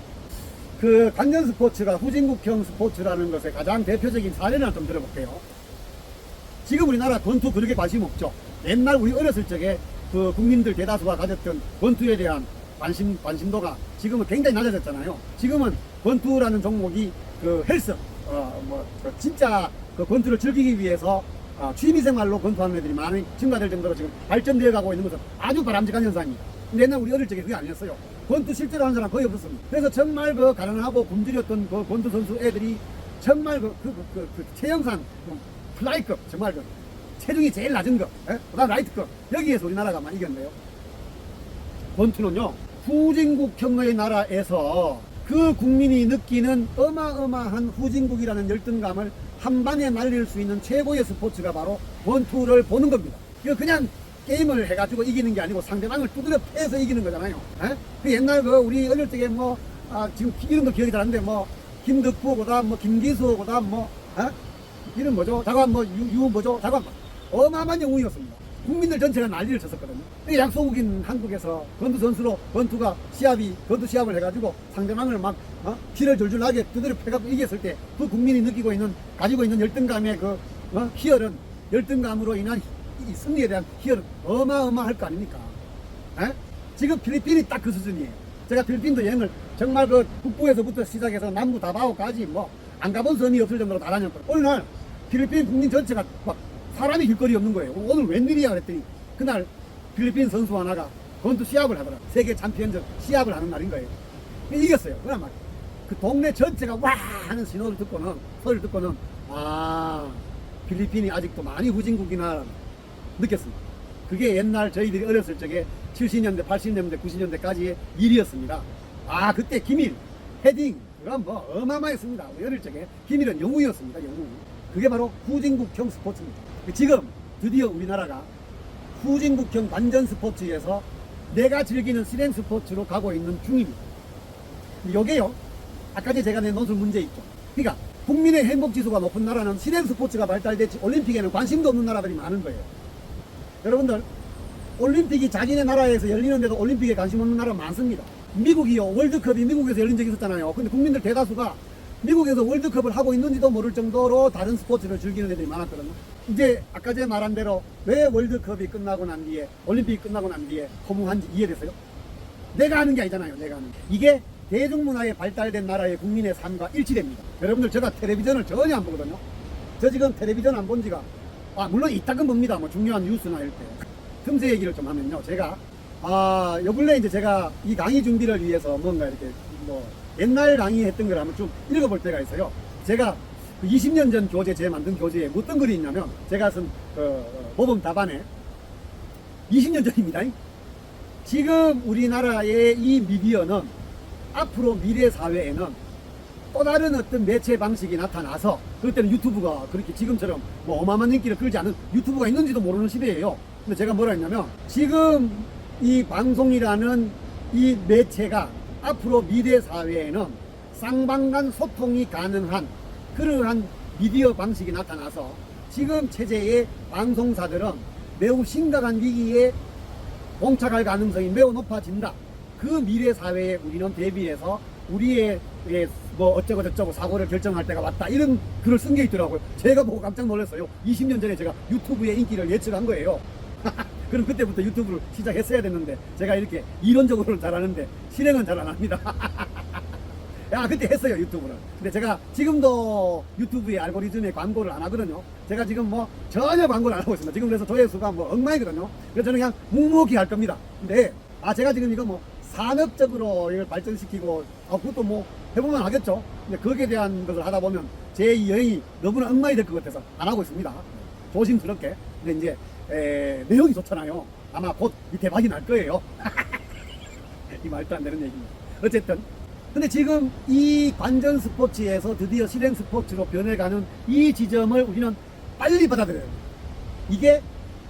그 완전 스포츠가 후진국형 스포츠라는 것의 가장 대표적인 사례를 좀 들어볼게요. 지금 우리나라 권투 그렇게 관심 없죠. 옛날 우리 어렸을 적에 그 국민들 대다수가 가졌던 권투에 대한 관심도가 지금은 굉장히 낮아졌잖아요. 지금은 권투라는 종목이 그 헬스, 진짜 그 권투를 즐기기 위해서 취미생활로 권투하는 애들이 많이 증가될 정도로 지금 발전되어 가고 있는 것은 아주 바람직한 현상입니다. 근데 옛날 우리 어릴 적에 그게 아니었어요. 권투 실제로 하는 사람 거의 없었습니다. 그래서 정말 그 가난하고 굶주렸던 그 권투 선수 애들이 정말 그 체형상 플라이급, 정말 그 체중이 제일 낮은 거, 그다음 라이트급, 여기에서 우리나라가 많이 이겼네요. 권투는요, 후진국형의 나라에서 그 국민이 느끼는 어마어마한 후진국이라는 열등감을 한 방에 날릴 수 있는 최고의 스포츠가 바로 권투를 보는 겁니다. 이거 그냥 게임을 해가지고 이기는 게 아니고 상대방을 두드려 패서 이기는 거잖아요. 그 옛날 우리 어릴 적에 지금 이름도 기억이 잘 안 나는데 김덕구 그다음 김기수 그다음 이름 뭐죠? 자관 뭐죠? 자관 어마어마한 영웅이었습니다. 국민들 전체가 난리를 쳤었거든요. 약소국인 한국에서 권투 선수로 권투 시합을 해가지고 상대방을 피를 줄줄 나게 두드려 패갖고 이겼을 때 그 국민이 가지고 있는 열등감의 희열은, 열등감으로 인한 이 승리에 대한 희열은 어마어마할 거 아닙니까? 지금 필리핀이 딱 그 수준이에요. 제가 필리핀도 여행을 정말 북부에서부터 시작해서 남부 다바오까지 안 가본 섬이 없을 정도로 다 다녔거든요. 어느 날 필리핀 국민 전체가 사람이 길거리 없는 거예요. 오늘 웬일이야 그랬더니 그날 필리핀 선수 하나가 권투 시합을 하더라. 세계 챔피언전 시합을 하는 날인 거예요. 이겼어요. 그냥 그 동네 전체가 와 하는 소리를 듣고는 필리핀이 아직도 많이 후진국이나 느꼈습니다. 그게 옛날 저희들이 어렸을 적에 70년대, 80년대, 90년대까지의 일이었습니다. 그때 김일, 헤딩, 그건 어마어마했습니다. 어릴 적에 김일은 영웅이었습니다. 영웅. 그게 바로 후진국형 스포츠입니다. 지금 드디어 우리나라가 후진국형 완전 스포츠에서 내가 즐기는 실행 스포츠로 가고 있는 중입니다. 요게요, 아까 제가 낸 논술 문제 있죠. 그러니까 국민의 행복지수가 높은 나라는 실행 스포츠가 발달됐지 올림픽에는 관심도 없는 나라들이 많은 거예요. 여러분들, 올림픽이 자기네 나라에서 열리는데도 올림픽에 관심 없는 나라 많습니다. 미국이요, 월드컵이 미국에서 열린 적이 있었잖아요. 근데 국민들 대다수가 미국에서 월드컵을 하고 있는지도 모를 정도로 다른 스포츠를 즐기는 애들이 많았거든요. 이제 아까 제가 말한 대로 왜 월드컵이 끝나고 난 뒤에, 올림픽이 끝나고 난 뒤에 허무한지 이해됐어요? 내가 하는 게 아니잖아요. 내가 하는 게. 이게 대중문화에 발달된 나라의 국민의 삶과 일치됩니다. 여러분들, 제가 텔레비전을 전혀 안 보거든요. 저 지금 텔레비전 안 본 지가 물론 이따금 봅니다. 중요한 뉴스나 이럴 때. 틈새 얘기를 좀 하면요, 제가 요 근래 이제 제가 이 강의 준비를 위해서 뭔가 이렇게 옛날 강의했던 걸 한번 좀 읽어볼 때가 있어요. 제가 20년 전 교재, 제가 만든 교재에 어떤 글이 있냐면, 제가 쓴 모범 답안에 20년 전입니다. 지금 우리나라의 이 미디어는 앞으로 미래 사회에는 또 다른 어떤 매체 방식이 나타나서, 그때는 유튜브가 그렇게 지금처럼 어마어마한 인기를 끌지 않은 유튜브가 있는지도 모르는 시대예요. 근데 제가 뭐라 했냐면, 지금 이 방송이라는 이 매체가 앞으로 미래 사회에는 쌍방간 소통이 가능한 그러한 미디어 방식이 나타나서 지금 체제의 방송사들은 매우 심각한 위기에 봉착할 가능성이 매우 높아진다. 그 미래 사회에 우리는 대비해서 우리의 뭐 어쩌고 저쩌고 사고를 결정할 때가 왔다. 이런 글을 쓴 게 있더라고요. 제가 보고 깜짝 놀랐어요. 20년 전에 제가 유튜브의 인기를 예측한 거예요. 그럼 그때부터 유튜브를 시작했어야 됐는데 제가 이렇게 이론적으로는 잘하는데 실행은 잘 안 합니다. 야, 그때 했어요, 유튜브를. 근데 제가 지금도 유튜브의 알고리즘에 광고를 안 하거든요. 제가 지금 뭐 전혀 광고를 안 하고 있습니다. 지금 그래서 조회수가 뭐 엉망이거든요. 그래서 저는 그냥 묵묵히 할 겁니다. 근데 제가 지금 이거 뭐 산업적으로 이걸 발전시키고 그것도 뭐 해보면 하겠죠. 근데 거기에 대한 것을 하다 보면 제 이 여행이 너무나 엉망이 될 것 같아서 안 하고 있습니다. 조심스럽게. 근데 이제 내용이 좋잖아요. 아마 곧 이 대박이 날 거예요. 이 말도 안 되는 얘기입니다. 어쨌든 근데 지금 이 관전 스포츠에서 드디어 실행 스포츠로 변해가는 이 지점을 우리는 빨리 받아들여요. 이게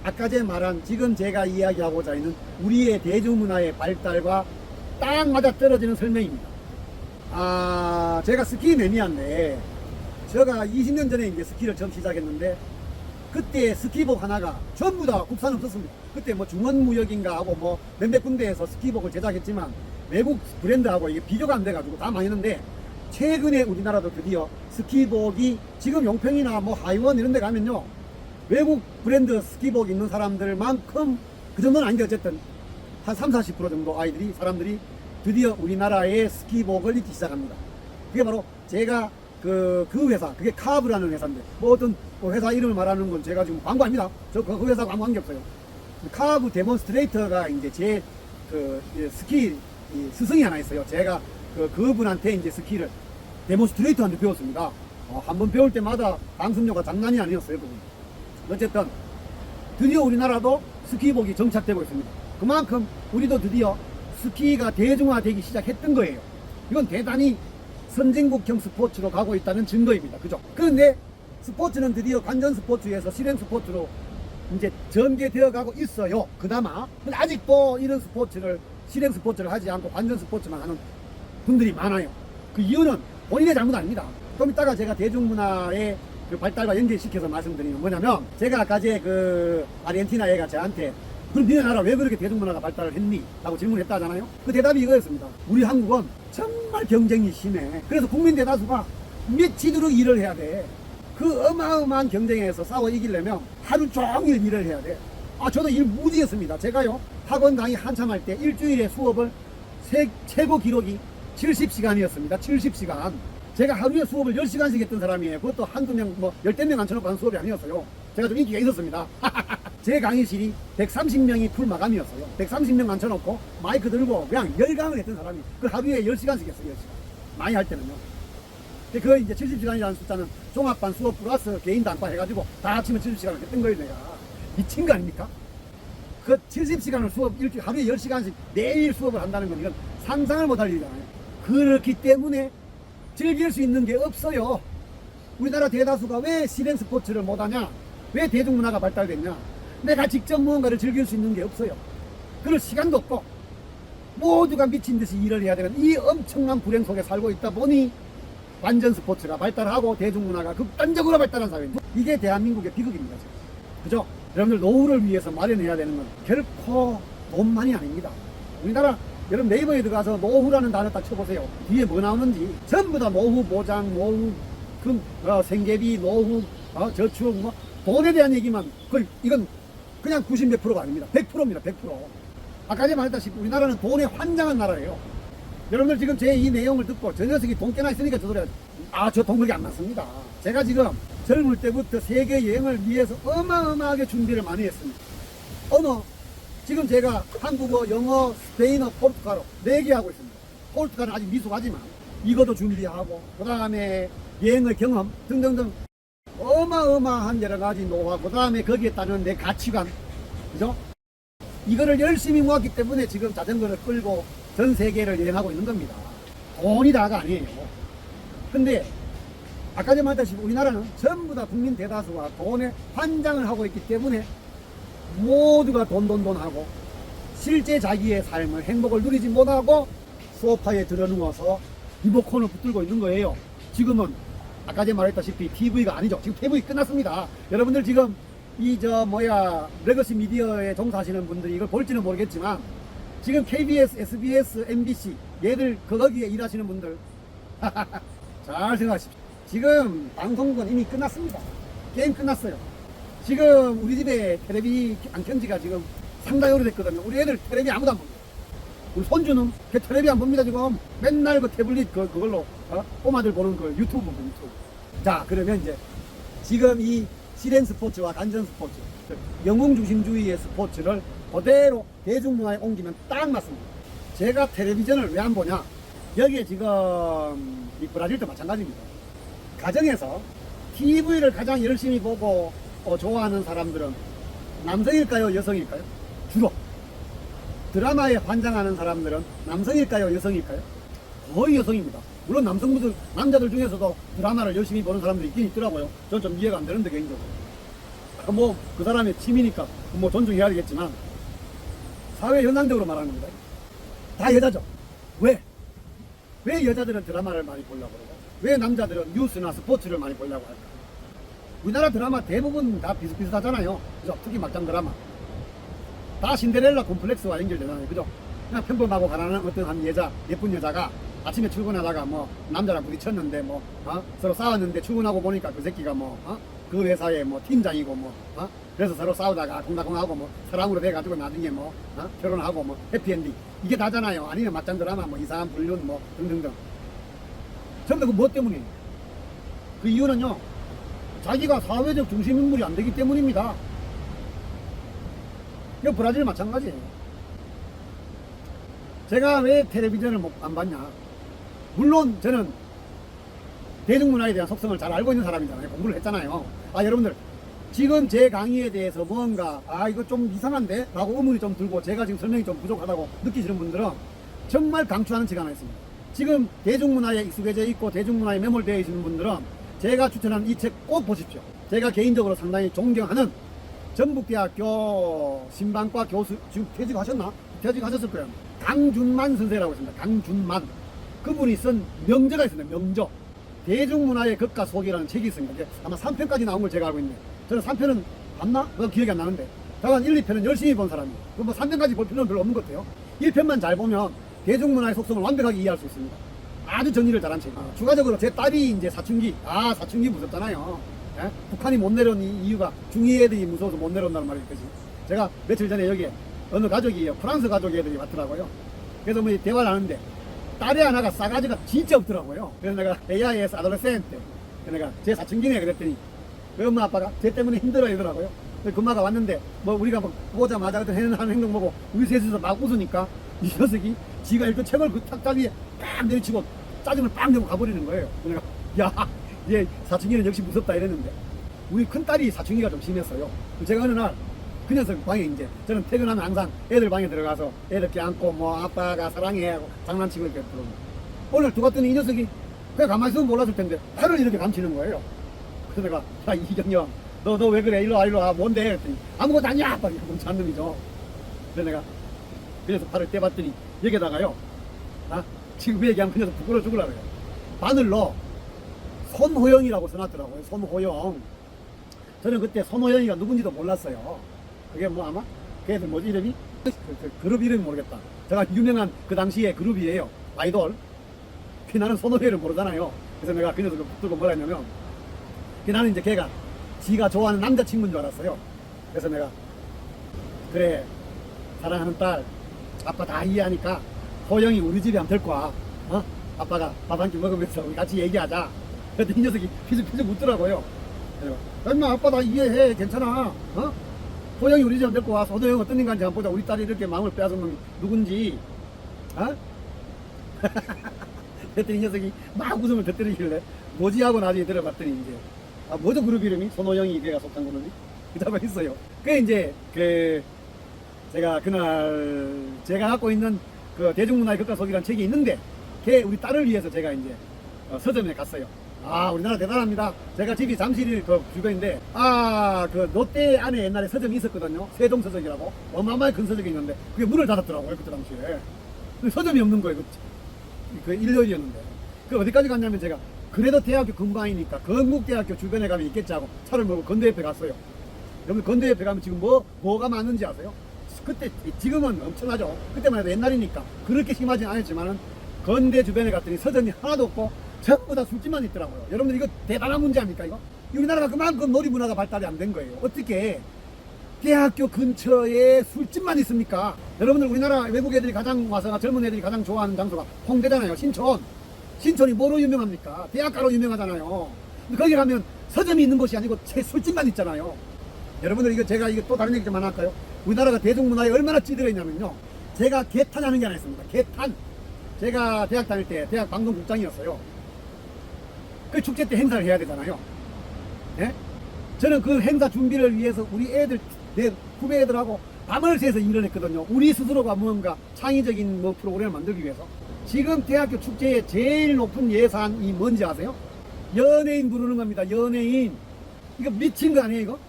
아까 전에 말한 지금 제가 이야기하고자 있는 우리의 대중문화의 발달과 딱 맞아 떨어지는 설명입니다. 제가 스키 매니아인데 제가 20년 전에 이제 스키를 처음 시작했는데 그때 스키복 하나가 전부 다 국산 없었습니다. 그때 뭐 중원무역인가 하고 뭐 몇몇 군데에서 스키복을 제작했지만 외국 브랜드하고 이게 비교가 안 돼가지고 다 많이 했는데 최근에 우리나라도 드디어 스키복이 지금 용평이나 뭐 하이원 이런 데 가면요 외국 브랜드 스키복 입는 사람들만큼 그 정도는 아닌데 어쨌든 한 30, 40% 정도 사람들이 드디어 우리나라의 스키복을 입기 시작합니다. 그게 바로 제가 그 회사, 그게 카브라는 회사인데 뭐 어떤 회사 이름을 말하는 건 제가 지금 광고 아닙니다. 저 그 회사 광고한 게 없어요. 카브 데몬스트레이터가 이제 제 스키 스승이 하나 있어요. 제가 그분한테 이제 스키를 데몬스트레이터한테 배웠습니다. 한번 배울 때마다 방송료가 장난이 아니었어요. 그분. 어쨌든 드디어 우리나라도 스키복이 정착되고 있습니다. 그만큼 우리도 드디어 스키가 대중화되기 시작했던 거예요. 이건 대단히 선진국형 스포츠로 가고 있다는 증거입니다. 그죠? 그런데 스포츠는 드디어 관전 스포츠에서 실행 스포츠로 이제 전개되어 가고 있어요. 그나마. 근데 아직도 이런 스포츠를 실행 스포츠를 하지 않고 관전 스포츠만 하는 분들이 많아요. 그 이유는 본인의 잘못 아닙니다. 좀 이따가 제가 대중문화의 그 발달과 연결시켜서 말씀드리는 뭐냐면 제가 아까 그 아르헨티나 애가 저한테 그럼 니네 나라 왜 그렇게 대중문화가 발달을 했니? 라고 질문을 했다잖아요. 그 대답이 이거였습니다. 우리 한국은 정말 경쟁이 심해. 그래서 국민 대다수가 며칠으로 일을 해야 돼. 그 어마어마한 경쟁에서 싸워 이기려면 하루 종일 일을 해야 돼. 저도 일 무지 했습니다. 제가요 학원 강의 한참 할 때 일주일에 수업을 최고 기록이 70시간이었습니다. 70시간. 제가 하루에 수업을 10시간씩 했던 사람이에요. 그것도 한두 명, 뭐, 10대 명 앉혀놓고 하는 수업이 아니었어요. 제가 좀 인기가 있었습니다. 제 강의실이 130명이 풀 마감이었어요. 130명 앉혀놓고 마이크 들고 그냥 열강을 했던 사람이 그 하루에 10시간씩 했어요. 10시간. 많이 할 때는요. 근데 그 이제 70시간이라는 숫자는 종합반 수업 플러스 개인 단과 해가지고 다 합치면 70시간을 했던 거예요, 내가. 미친 거 아닙니까? 그 70시간을 일주일 하루에 10시간씩 매일 수업을 한다는 건 이건 상상을 못할 일이잖아요. 그렇기 때문에 즐길 수 있는 게 없어요. 우리나라 대다수가 왜 실행 스포츠를 못하냐? 왜 대중문화가 발달됐냐? 내가 직접 무언가를 즐길 수 있는 게 없어요. 그럴 시간도 없고 모두가 미친 듯이 일을 해야 되는 이 엄청난 불행 속에 살고 있다 보니 완전 스포츠가 발달하고 대중문화가 극단적으로 발달한 사회입니다. 이게 대한민국의 비극입니다. 그죠? 여러분들 노후를 위해서 마련해야 되는 건 결코 돈만이 아닙니다. 우리나라 여러분 네이버에 들어가서 노후라는 단어 딱 쳐보세요. 뒤에 뭐 나오는지 전부 다 노후 보장, 노후 생계비, 노후 저축 뭐 돈에 대한 얘기만 이건 그냥 90 몇 프로가 아닙니다. 100%입니다. 100%. 아까 전에 말했다시피 우리나라는 돈에 환장한 나라예요. 여러분들 지금 제 이 내용을 듣고 저 녀석이 돈 깨나 있으니까 저 소리 저 돈 그렇게 안 났습니다. 제가 지금 젊을 때부터 세계 여행을 위해서 어마어마하게 준비를 많이 했습니다. 지금 제가 한국어, 영어, 스페인어, 포르투갈어 4개 하고 있습니다. 포르투갈은 아직 미숙하지만 이것도 준비하고 그 다음에 여행의 경험 등등등 어마어마한 여러 가지 노하우 그 다음에 거기에 따른 내 가치관 그죠? 이거를 열심히 모았기 때문에 지금 자전거를 끌고 전 세계를 여행하고 있는 겁니다. 돈이 다가 아니에요. 근데 아까 전에 말했다시피 우리나라는 전부 다 국민 대다수가 돈에 환장을 하고 있기 때문에 모두가 돈 하고 실제 자기의 삶을 행복을 누리지 못하고 소파에 들어누워서 리모컨을 붙들고 있는 거예요. 지금은 아까 전에 말했다시피 TV가 아니죠. 지금 TV 끝났습니다. 여러분들 지금 레거시 미디어에 종사하시는 분들이 이걸 볼지는 모르겠지만, 지금 KBS, SBS, MBC, 얘들 거기에 일하시는 분들, 잘 생각하십시오. 지금 방송은 이미 끝났습니다. 게임 끝났어요. 지금 우리 집에 텔레비 안 켠 지가 지금 상당히 오래됐거든요. 우리 애들 텔레비 아무도 안 봅니다. 우리 손주는 걔 텔레비 안 봅니다. 지금 맨날 그 태블릿 그걸로 꼬마들 보는 그 유튜브 봅니다. 유튜브. 자, 그러면 이제 지금 이 실행 스포츠와 간전 스포츠, 영웅 중심주의의 스포츠를 그대로 대중문화에 옮기면 딱 맞습니다. 제가 텔레비전을 왜 안 보냐? 여기에 지금 이 브라질도 마찬가지입니다. 가정에서 TV를 가장 열심히 보고 좋아하는 사람들은 남성일까요? 여성일까요? 주로. 드라마에 환장하는 사람들은 남성일까요? 여성일까요? 거의 여성입니다. 물론 남자들 중에서도 드라마를 열심히 보는 사람들이 있긴 있더라고요. 저는 좀 이해가 안 되는데, 개인적으로. 뭐, 그 사람의 취미니까 뭐 존중해야 되겠지만, 사회 현상적으로 말하는 겁니다. 다 여자죠. 왜? 왜 여자들은 드라마를 많이 보려고 그러고, 왜 남자들은 뉴스나 스포츠를 많이 보려고 할까? 우리나라 드라마 대부분 다 비슷비슷하잖아요. 그죠? 특히 막장 드라마. 다 신데렐라 콤플렉스와 연결되잖아요. 그죠? 그냥 평범하고 가난한 어떤 한 예쁜 여자가 아침에 출근하다가 뭐 남자랑 부딪혔는데 서로 싸웠는데 출근하고 보니까 그 새끼가 그 회사의 팀장이고 그래서 서로 싸우다가 콩닥콩하고 사랑으로 돼가지고 나중에 결혼하고 해피엔딩. 이게 다잖아요. 아니면 맞짱 드라마 이상한 불륜 등등등. 전부 다 그 뭐 때문이에요? 그 이유는요, 자기가 사회적 중심 인물이 안 되기 때문입니다. 이거 브라질 마찬가지예요. 제가 왜 텔레비전을 안 봤냐? 물론 저는 대중문화에 대한 속성을 잘 알고 있는 사람이잖아요. 공부를 했잖아요. 여러분들, 지금 제 강의에 대해서 뭔가 이거 좀 이상한데? 라고 의문이 좀 들고 제가 지금 설명이 좀 부족하다고 느끼시는 분들은 정말 강추하는 책 하나 있습니다. 지금 대중문화에 익숙해져 있고 대중문화에 매몰되어 있는 분들은 제가 추천하는 이 책 꼭 보십시오. 제가 개인적으로 상당히 존경하는 전북대학교 신방과 교수, 지금 퇴직하셨나? 퇴직하셨을 거예요. 강준만 선생이라고 있습니다. 강준만. 그분이 쓴 명저가 있습니다. 명저. 대중문화의 겉과 속이라는 책이 있습니다. 아마 3편까지 나온 걸 제가 알고 있네요. 저는 3편은 봤나? 그건 기억이 안 나는데. 다만 1, 2편은 열심히 본 사람이에요. 3편까지 볼 필요는 별로 없는 것 같아요. 1편만 잘 보면 대중문화의 속성을 완벽하게 이해할 수 있습니다. 아주 정리를 잘한 책이에요. 추가적으로 제 딸이 이제 사춘기. 사춘기 무섭잖아요. 예? 북한이 못 내려온 이유가 중2 애들이 무서워서 못 내려온다는 말이 있듯이. 제가 며칠 전에 여기에 어느 가족이 프랑스 가족 애들이 왔더라고요. 그래서 대화를 하는데 딸이 하나가 싸가지가 진짜 없더라고요. 그래서 내가 AIS 아돌레센트, 내가 제 사춘기네 그랬더니 그 엄마 아빠가 쟤 때문에 힘들어 이러더라고요. 그 엄마가 왔는데 우리가 보자마자 하는 행동 보고 우리 셋이서 막 웃으니까 이 녀석이 지가 읽은 책을 그 탁자 위에 딱 내리치고 짜증을 빵 내고 가버리는 거예요. 내가 얘 사춘기는 역시 무섭다 이랬는데, 우리 큰딸이 사춘기가 좀 심했어요. 제가 어느 날 그 녀석 방에 저는 퇴근하면 항상 애들 방에 들어가서 애들 껴안고 아빠가 사랑해 하고 장난치고 이렇게 들어오고, 오늘 들어갔더니 이 녀석이 그냥 가만히 있으면 몰랐을 텐데 팔을 이렇게 감치는 거예요. 그래서 내가 이정영 너 왜 그래? 일로 와 뭔데? 그랬더니 아무것도 아니야! 아빠 이렇게 멈춰 안 놈이죠. 그래서 내가 팔을 떼봤더니 여기다가요, 지금 얘기하면 그 녀석 부끄러워 죽으려고 해요. 바늘로 손호영이라고 써놨더라고요. 손호영. 저는 그때 손호영이가 누군지도 몰랐어요. 그게 아마 걔들 뭐지 이름이? 그룹 이름이 모르겠다. 제가 유명한 그 당시에 그룹이에요. 아이돌. 나는 손호영을 모르잖아요. 그래서 내가 그 녀석을 붙들고 뭐라 했냐면, 나는 이제 걔가 지가 좋아하는 남자친구인 줄 알았어요. 그래서 내가 그래, 사랑하는 딸 아빠 다 이해하니까 호영이 우리 집에 한번 데리고 와. 아빠가 밥 한 끼 먹으면서 우리 같이 얘기하자. 그랬더니 이 녀석이 피죽피죽 웃더라고요. 엄마 아빠 다 이해해, 괜찮아. 호영이 우리 집에 데리고 와서 호영 어떤 인간인지 한번 보자. 우리 딸이 이렇게 마음을 빼앗은 놈이 누군지. 그랬더니 이 녀석이 막 웃음을 터뜨리길래 뭐지 하고 나중에 들어봤더니 이제 뭐죠 그룹 이름이? 손호영이 걔가 속한 그룹이? 그다음에 있어요. 그게 이제 제가 그날 제가 갖고 있는 그 대중문화의 겉과 속이라는 책이 있는데, 걔 우리 딸을 위해서 제가 이제 서점에 갔어요. 우리나라 대단합니다. 제가 집이 잠실 그 주변인데, 그 롯데 안에 옛날에 서점이 있었거든요. 세종서적이라고. 어마어마하게 큰 서적이 있는데, 그게 문을 닫았더라고요, 그때 당시에. 서점이 없는 거예요, 그 일요일이었는데. 그 어디까지 갔냐면 제가, 그래도 대학교 근방이니까 건국대학교 주변에 가면 있겠지 하고 차를 몰고 건대 옆에 갔어요. 여러분 건대협회 가면 지금 뭐가 많은지 아세요? 그때 지금은 엄청나죠. 그때만 해도 옛날이니까 그렇게 심하진 않았지만은 건대 주변에 갔더니 서점이 하나도 없고 전부 다 술집만 있더라고요. 여러분들 이거 대단한 문제 아닙니까 이거? 우리나라가 그만큼 놀이문화가 발달이 안 된 거예요. 어떻게 대학교 근처에 술집만 있습니까? 여러분들 우리나라 외국 애들이 가장 와서 젊은 애들이 가장 좋아하는 장소가 홍대잖아요. 신촌. 신촌이 뭐로 유명합니까? 대학가로 유명하잖아요. 근데 거기 가면 서점이 있는 곳이 아니고 술집만 있잖아요. 여러분들 이거 제가 또 다른 얘기 좀 하나 할까요? 우리나라가 대중문화에 얼마나 찌들어 있냐면요. 제가 개탄하는 게 하나 있습니다. 개탄. 제가 대학 다닐 때 대학 방송국장이었어요. 그 축제 때 행사를 해야 되잖아요. 예? 저는 그 행사 준비를 위해서 우리 애들, 내 후배 애들하고 밤을 새서 일을 했거든요. 우리 스스로가 뭔가 창의적인 프로그램을 만들기 위해서. 지금 대학교 축제의 제일 높은 예산이 뭔지 아세요? 연예인 부르는 겁니다. 연예인. 이거 미친 거 아니에요, 이거?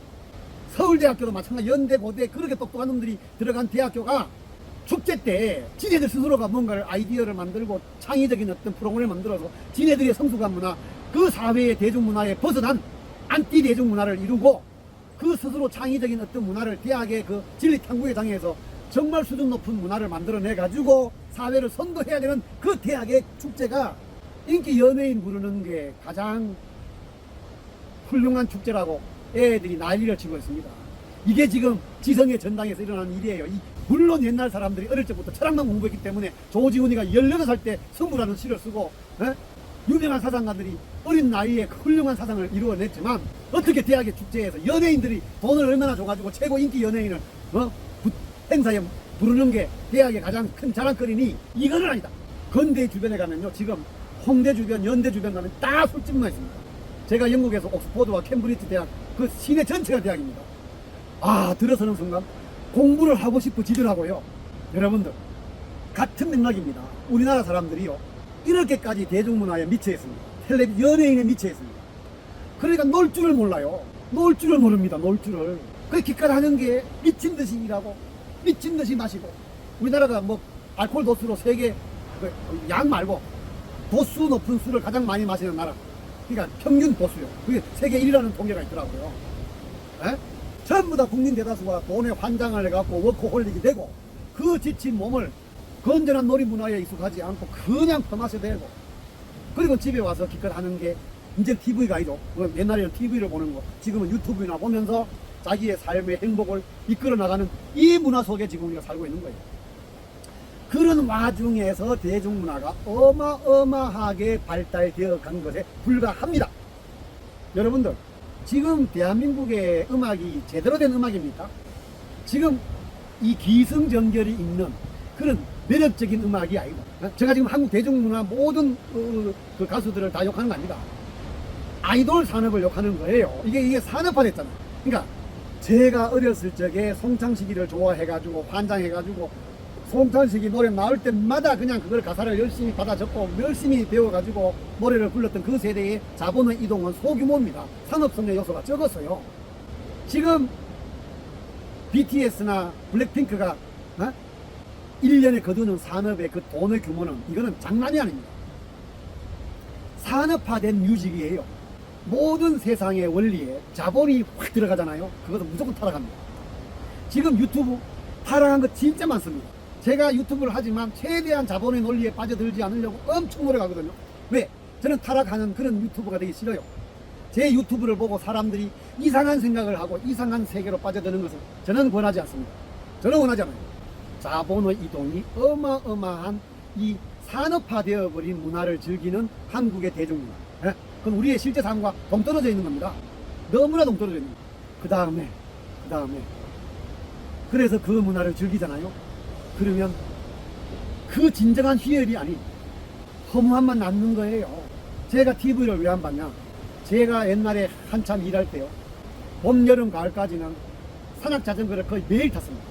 서울대학교도 마찬가지, 연대, 고대, 그렇게 똑똑한 놈들이 들어간 대학교가 축제 때 지네들 스스로가 뭔가를 아이디어를 만들고 창의적인 어떤 프로그램을 만들어서 지네들의 성숙한 문화, 그 사회의 대중문화에 벗어난 안티 대중문화를 이루고 그 스스로 창의적인 어떤 문화를 대학의 그 진리탐구의 장에서 정말 수준 높은 문화를 만들어내 가지고 사회를 선도해야 되는 그 대학의 축제가 인기 연예인 부르는 게 가장 훌륭한 축제라고 애들이 난리를 치고 있습니다. 이게 지금 지성의 전당에서 일어나는 일이에요. 물론 옛날 사람들이 어릴 때부터 철학만 공부했기 때문에 조지훈이가 16살 때 성부라는 시를 쓰고 유명한 사상가들이 어린 나이에 훌륭한 사상을 이루어냈지만 어떻게 대학의 축제에서 연예인들이 돈을 얼마나 줘가지고 최고 인기 연예인을 행사에 부르는 게 대학의 가장 큰 자랑거리니 이거는 아니다. 건대 주변에 가면요, 지금 홍대 주변, 연대 주변 가면 다 술집만 있습니다. 제가 영국에서 옥스포드와 캠브리지 대학, 그 시내 전체가 대학입니다. 아, 들어서는 순간 공부를 하고 싶어지더라고요. 여러분들, 같은 맥락입니다. 우리나라 사람들이요, 이렇게까지 대중문화에 미쳐 있습니다. 연예인에 미쳐 있습니다. 그러니까 놀 줄을 몰라요. 놀 줄을 모릅니다. 놀 줄을. 그 기껏 하는 게 미친 듯이 일하고 미친 듯이 마시고. 우리나라가 알코올 도수로 세계 양 말고 도수 높은 술을 가장 많이 마시는 나라. 그러니까 평균 도수요. 그게 세계 1위라는 통계가 있더라고요. 에? 전부 다 국민 대다수가 돈에 환장을 해갖고 워커홀릭이 되고 그 지친 몸을 건전한 놀이문화에 익숙하지 않고 그냥 퍼마셔 대고, 그리고 집에 와서 기껏 하는 게 이제 TV가 아니죠. 옛날에는 TV를 보는 거, 지금은 유튜브나 보면서 자기의 삶의 행복을 이끌어 나가는 이 문화 속에 지금 우리가 살고 있는 거예요. 그런 와중에서 대중문화가 어마어마하게 발달되어 간 것에 불과합니다. 여러분들, 지금 대한민국의 음악이 제대로 된 음악입니까? 지금 이 기승전결이 있는 그런 매력적인 음악이 아니고, 제가 지금 한국 대중문화 모든 그 가수들을 다 욕하는 거 아닙니다. 아이돌 산업을 욕하는 거예요. 이게 산업화됐잖아요. 그러니까 제가 어렸을 적에 송창식이를 좋아해가지고 환장해가지고 송창식이 노래 나올 때마다 그냥 그걸 가사를 열심히 받아 적고 열심히 배워가지고 노래를 불렀던 그 세대의 자본의 이동은 소규모입니다. 산업성의 요소가 적었어요. 지금 BTS나 블랙핑크가 1년에 거두는 산업의 그 돈의 규모는 이거는 장난이 아닙니다. 산업화된 뮤직이에요. 모든 세상의 원리에 자본이 확 들어가잖아요. 그것은 무조건 타락합니다. 지금 유튜브 타락한 거 진짜 많습니다. 제가 유튜브를 하지만 최대한 자본의 논리에 빠져들지 않으려고 엄청 노력하거든요. 왜? 저는 타락하는 그런 유튜브가 되기 싫어요. 제 유튜브를 보고 사람들이 이상한 생각을 하고 이상한 세계로 빠져드는 것은 저는 권하지 않습니다. 저는 원하지 않아요. 자본의 이동이 어마어마한 이 산업화되어 버린 문화를 즐기는 한국의 대중문화, 그건 우리의 실제 삶과 동떨어져 있는 겁니다. 너무나 동떨어져 있는 겁니다. 그 다음에 그래서 그 문화를 즐기잖아요. 그러면 그 진정한 희열이 아닌 허무함만 남는 거예요. 제가 TV를 왜 안 봤냐? 제가 옛날에 한참 일할 때요, 봄, 여름, 가을까지는 산악자전거를 거의 매일 탔습니다.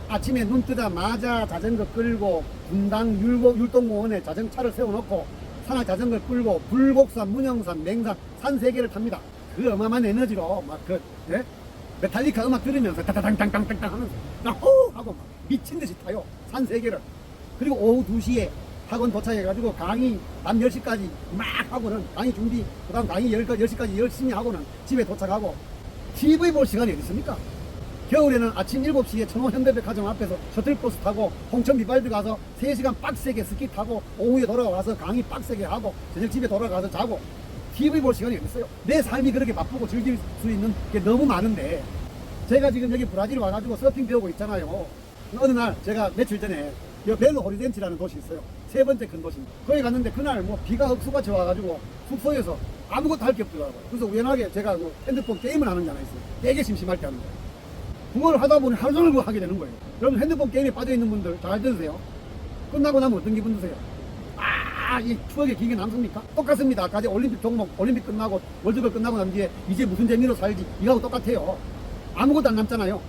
아침에 눈 뜨자마자 자전거 끌고 분당 율동공원에 자전차를 세워놓고 산악자전거를 끌고 불곡산, 문영산, 맹산 산 3개를 탑니다. 그 어마어마한 에너지로 메탈리카 음악 들으면서 따다당당당당당 하면서 호 하고 막 미친듯이 타요. 산 3개를. 그리고 오후 2시에 학원 도착해가지고 강의 밤 10시까지 막 하고는 강의 준비, 그 다음 강의 10시까지 열심히 하고는 집에 도착하고 TV 볼 시간이 어디 있습니까? 겨울에는 아침 7시에 청호 현대백화점 앞에서 셔틀버스 타고 홍천 비발드 가서 3시간 빡세게 스키 타고 오후에 돌아와서 강의 빡세게 하고 저녁 집에 돌아가서 자고 TV 볼 시간이 어디 있어요? 내 삶이 그렇게 바쁘고 즐길 수 있는 게 너무 많은데 제가 지금 여기 브라질 와가지고 서핑 배우고 있잖아요. 어느 날 제가 며칠 전에 이 벨로 호리젠치라는 도시 있어요. 3번째 큰 도시입니다. 거기 갔는데 그날 뭐 비가 흑수같이 와가지고 숙소에서 아무것도 할 게 없더라고요. 그래서 우연하게 제가 뭐 핸드폰 게임을 하는 게 하나 있어요. 되게 심심할 때 하는 거예요. 그걸 하다 보니 하루 종일 그거 하게 되는 거예요. 여러분 핸드폰 게임에 빠져있는 분들 잘 들으세요. 끝나고 나면 어떤 기분 드세요? 이 추억의 기억이 남습니까? 똑같습니다. 아까 올림픽 종목, 올림픽 끝나고 월드컵 끝나고 난 뒤에 이제 무슨 재미로 살지 이거하고 똑같아요. 아무것도 안 남잖아요.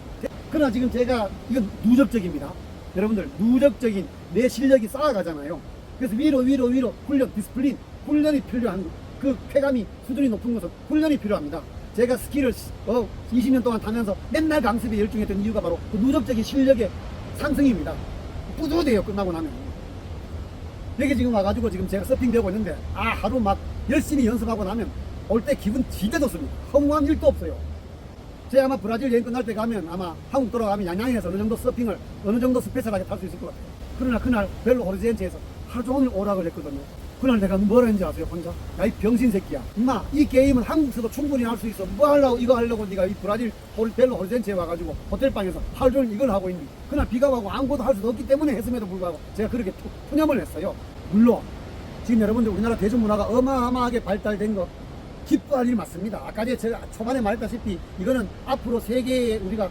그러나 지금 제가 이건 누적적입니다. 여러분들 누적적인 내 실력이 쌓아가잖아요. 그래서 위로 훈련, 디스플린, 훈련이 필요한 그 쾌감이 수준이 높은 것은 훈련이 필요합니다. 제가 스키를 20년 동안 타면서 맨날 강습에 열중했던 이유가 바로 그 누적적인 실력의 상승입니다. 뿌듯해요. 끝나고 나면. 여기 지금 와가지고 지금 제가 서핑 배우고 있는데 하루 막 열심히 연습하고 나면 올 때 기분 진짜 좋습니다. 허무한 일도 없어요. 제가 아마 브라질 여행 끝날 때 가면 아마 한국 돌아가면 양양에서 어느 정도 서핑을 어느 정도 스페셜하게 탈 수 있을 것 같아요. 그러나 그날 벨로 호리젠치에서 하루 종일 오락을 했거든요. 그날 내가 뭐라 했는지 아세요? 혼자? 야, 이 병신 새끼야. 임마, 이 게임은 한국에서도 충분히 할 수 있어. 뭐 하려고 이거 하려고 네가 이 브라질 벨로 호리젠치에 와가지고 호텔방에서 하루 종일 이걸 하고 있니? 그날 비가 와고 아무것도 할 수도 없기 때문에 했음에도 불구하고 제가 그렇게 푸념을 했어요. 물론 지금 여러분들 우리나라 대중문화가 어마어마하게 발달된 거 기뻐할 일 맞습니다. 아까 제가 초반에 말했다시피 이거는 앞으로 우리가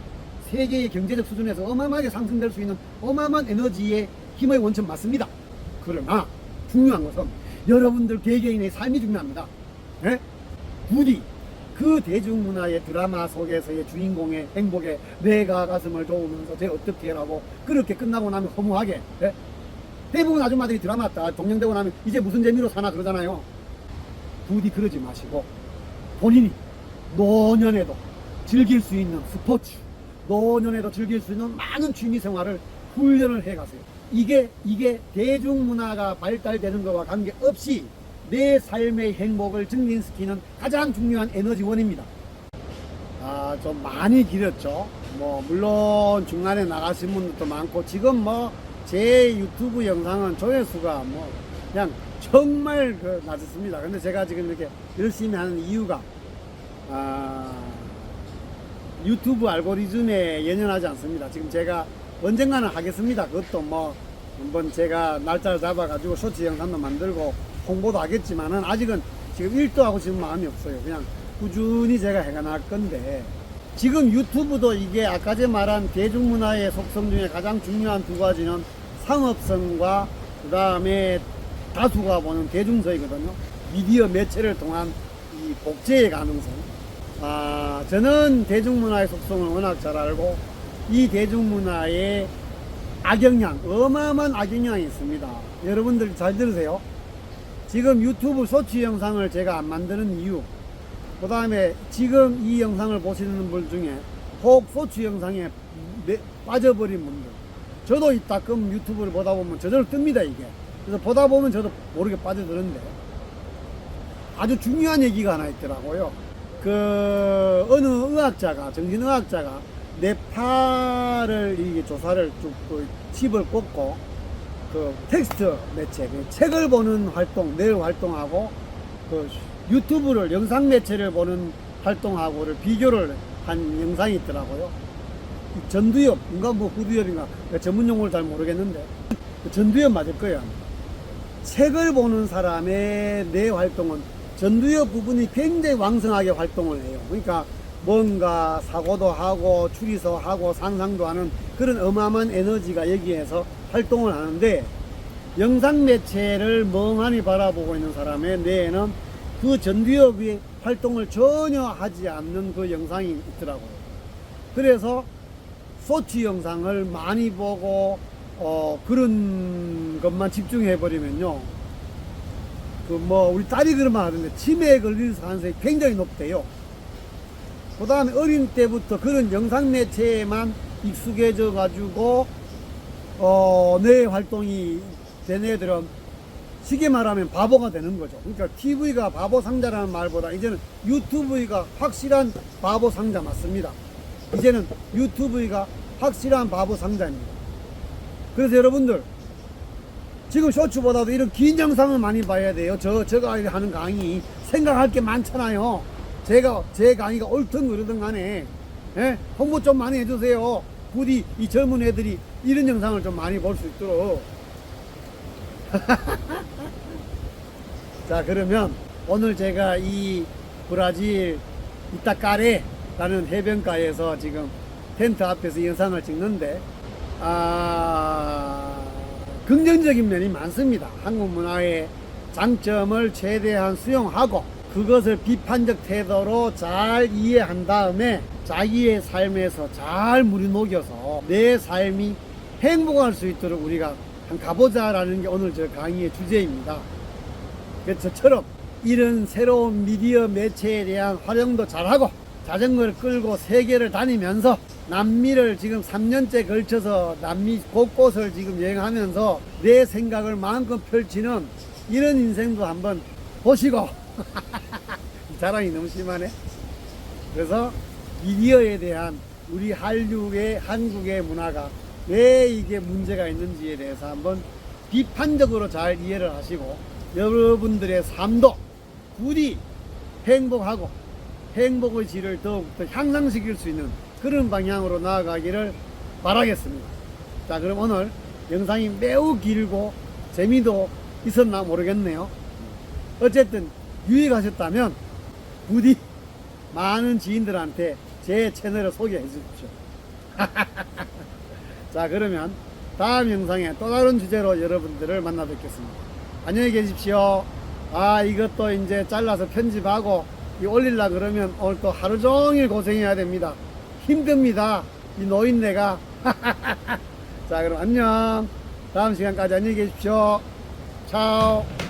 세계의 경제적 수준에서 어마어마하게 상승될 수 있는 어마어마한 에너지의 힘의 원천 맞습니다. 그러나 중요한 것은 여러분들 개개인의 삶이 중요합니다. 네? 부디 그 대중문화의 드라마 속에서의 주인공의 행복에 내가 가슴을 도우면서 제 어떻게 하라고 그렇게 끝나고 나면 허무하게 네? 대부분 아줌마들이 드라마 종영되고 나면 이제 무슨 재미로 사나 그러잖아요. 부디 그러지 마시고 본인이 노년에도 즐길 수 있는 스포츠, 노년에도 즐길 수 있는 많은 취미생활을 훈련을 해가세요. 이게 대중문화가 발달되는 것과 관계없이 내 삶의 행복을 증진시키는 가장 중요한 에너지원입니다. 좀 많이 길었죠. 물론 중간에 나가신 분들도 많고 지금 제 유튜브 영상은 조회수가 그냥 정말 낮았습니다. 근데 제가 지금 이렇게 열심히 하는 이유가 유튜브 알고리즘에 연연하지 않습니다. 지금 제가 언젠가는 하겠습니다. 그것도 한번 제가 날짜를 잡아가지고 쇼츠 영상도 만들고 홍보도 하겠지만은 아직은 지금 1도 하고 싶은 마음이 없어요. 그냥 꾸준히 제가 해나갈 건데 지금 유튜브도 이게 아까 전에 말한 대중문화의 속성 중에 가장 중요한 두 가지는 상업성과 그 다음에 다수가 보는 대중성이거든요. 미디어 매체를 통한 이 복제의 가능성. 저는 대중문화의 속성을 워낙 잘 알고 이 대중문화의 악영향, 어마어마한 악영향이 있습니다. 여러분들 잘 들으세요. 지금 유튜브 쇼츠 영상을 제가 안 만드는 이유, 그 다음에 지금 이 영상을 보시는 분 중에 혹 쇼츠 영상에 빠져버린 분들, 저도 이따금 유튜브를 보다 보면 저절로 뜹니다 이게. 그래서 보다 보면 저도 모르게 빠져드는데 아주 중요한 얘기가 하나 있더라고요. 어느 의학자가, 정신의학자가 내 팔을 이게 조사를 쭉 칩을 꽂고 텍스트 매체, 책을 보는 활동, 뇌 활동하고 유튜브를 영상 매체를 보는 활동하고를 비교를 한 영상이 있더라고요. 전두엽인가 후두엽인가 전문 용어를 잘 모르겠는데 전두엽 맞을 거예요. 책을 보는 사람의 뇌 활동은 전두엽 부분이 굉장히 왕성하게 활동을 해요. 그러니까 뭔가 사고도 하고 추리도 하고 상상도 하는 그런 어마어마한 에너지가 여기에서 활동을 하는데 영상 매체를 멍하니 바라보고 있는 사람의 뇌에는 그 전두엽의 활동을 전혀 하지 않는 그 영상이 있더라고요. 그래서 쇼츠 영상을 많이 보고 그런 것만 집중해 버리면요, 우리 딸이 그런 말 하던데 치매에 걸릴 가능성이 굉장히 높대요. 그 다음에 어린 때부터 그런 영상 매체에만 익숙해져 가지고 뇌 활동이 된 애들은 쉽게 말하면 바보가 되는 거죠. 그러니까 TV가 바보 상자라는 말보다 이제는 유튜브가 확실한 바보 상자 맞습니다. 이제는 유튜브가 확실한 바보 상자입니다. 그래서 여러분들 지금 쇼츠보다도 이런 긴 영상을 많이 봐야 돼요. 제가 하는 강의 생각할 게 많잖아요. 제 강의가 옳든 그러든 간에 예? 홍보 좀 많이 해주세요. 부디 이 젊은 애들이 이런 영상을 좀 많이 볼 수 있도록. 자, 그러면 오늘 제가 이 브라질 이타카레라는 해변가에서 지금 텐트 앞에서 영상을 찍는데 긍정적인 면이 많습니다. 한국 문화의 장점을 최대한 수용하고 그것을 비판적 태도로 잘 이해한 다음에 자기의 삶에서 잘 무리먹여서 내 삶이 행복할 수 있도록 우리가 한번 가보자라는 게 오늘 저 강의의 주제입니다. 그래서 저처럼 이런 새로운 미디어 매체에 대한 활용도 잘하고 자전거를 끌고 세계를 다니면서 남미를 지금 3년째 걸쳐서 남미 곳곳을 지금 여행하면서 내 생각을 마음껏 펼치는 이런 인생도 한번 보시고 자랑이 너무 심하네. 그래서 미디어에 대한 우리 한국의 문화가 왜 이게 문제가 있는지에 대해서 한번 비판적으로 잘 이해를 하시고 여러분들의 삶도 부디 행복하고 행복의 질을 더욱더 향상시킬 수 있는 그런 방향으로 나아가기를 바라겠습니다. 자, 그럼 오늘 영상이 매우 길고 재미도 있었나 모르겠네요. 어쨌든 유익하셨다면 부디 많은 지인들한테 제 채널을 소개해 주십시오. 자, 그러면 다음 영상에 또 다른 주제로 여러분들을 만나 뵙겠습니다. 안녕히 계십시오. 이것도 이제 잘라서 편집하고 올리려 그러면 오늘 또 하루 종일 고생해야 됩니다. 힘듭니다. 이 노인네가. 자, 그럼 안녕. 다음 시간까지 안녕히 계십시오. 차오.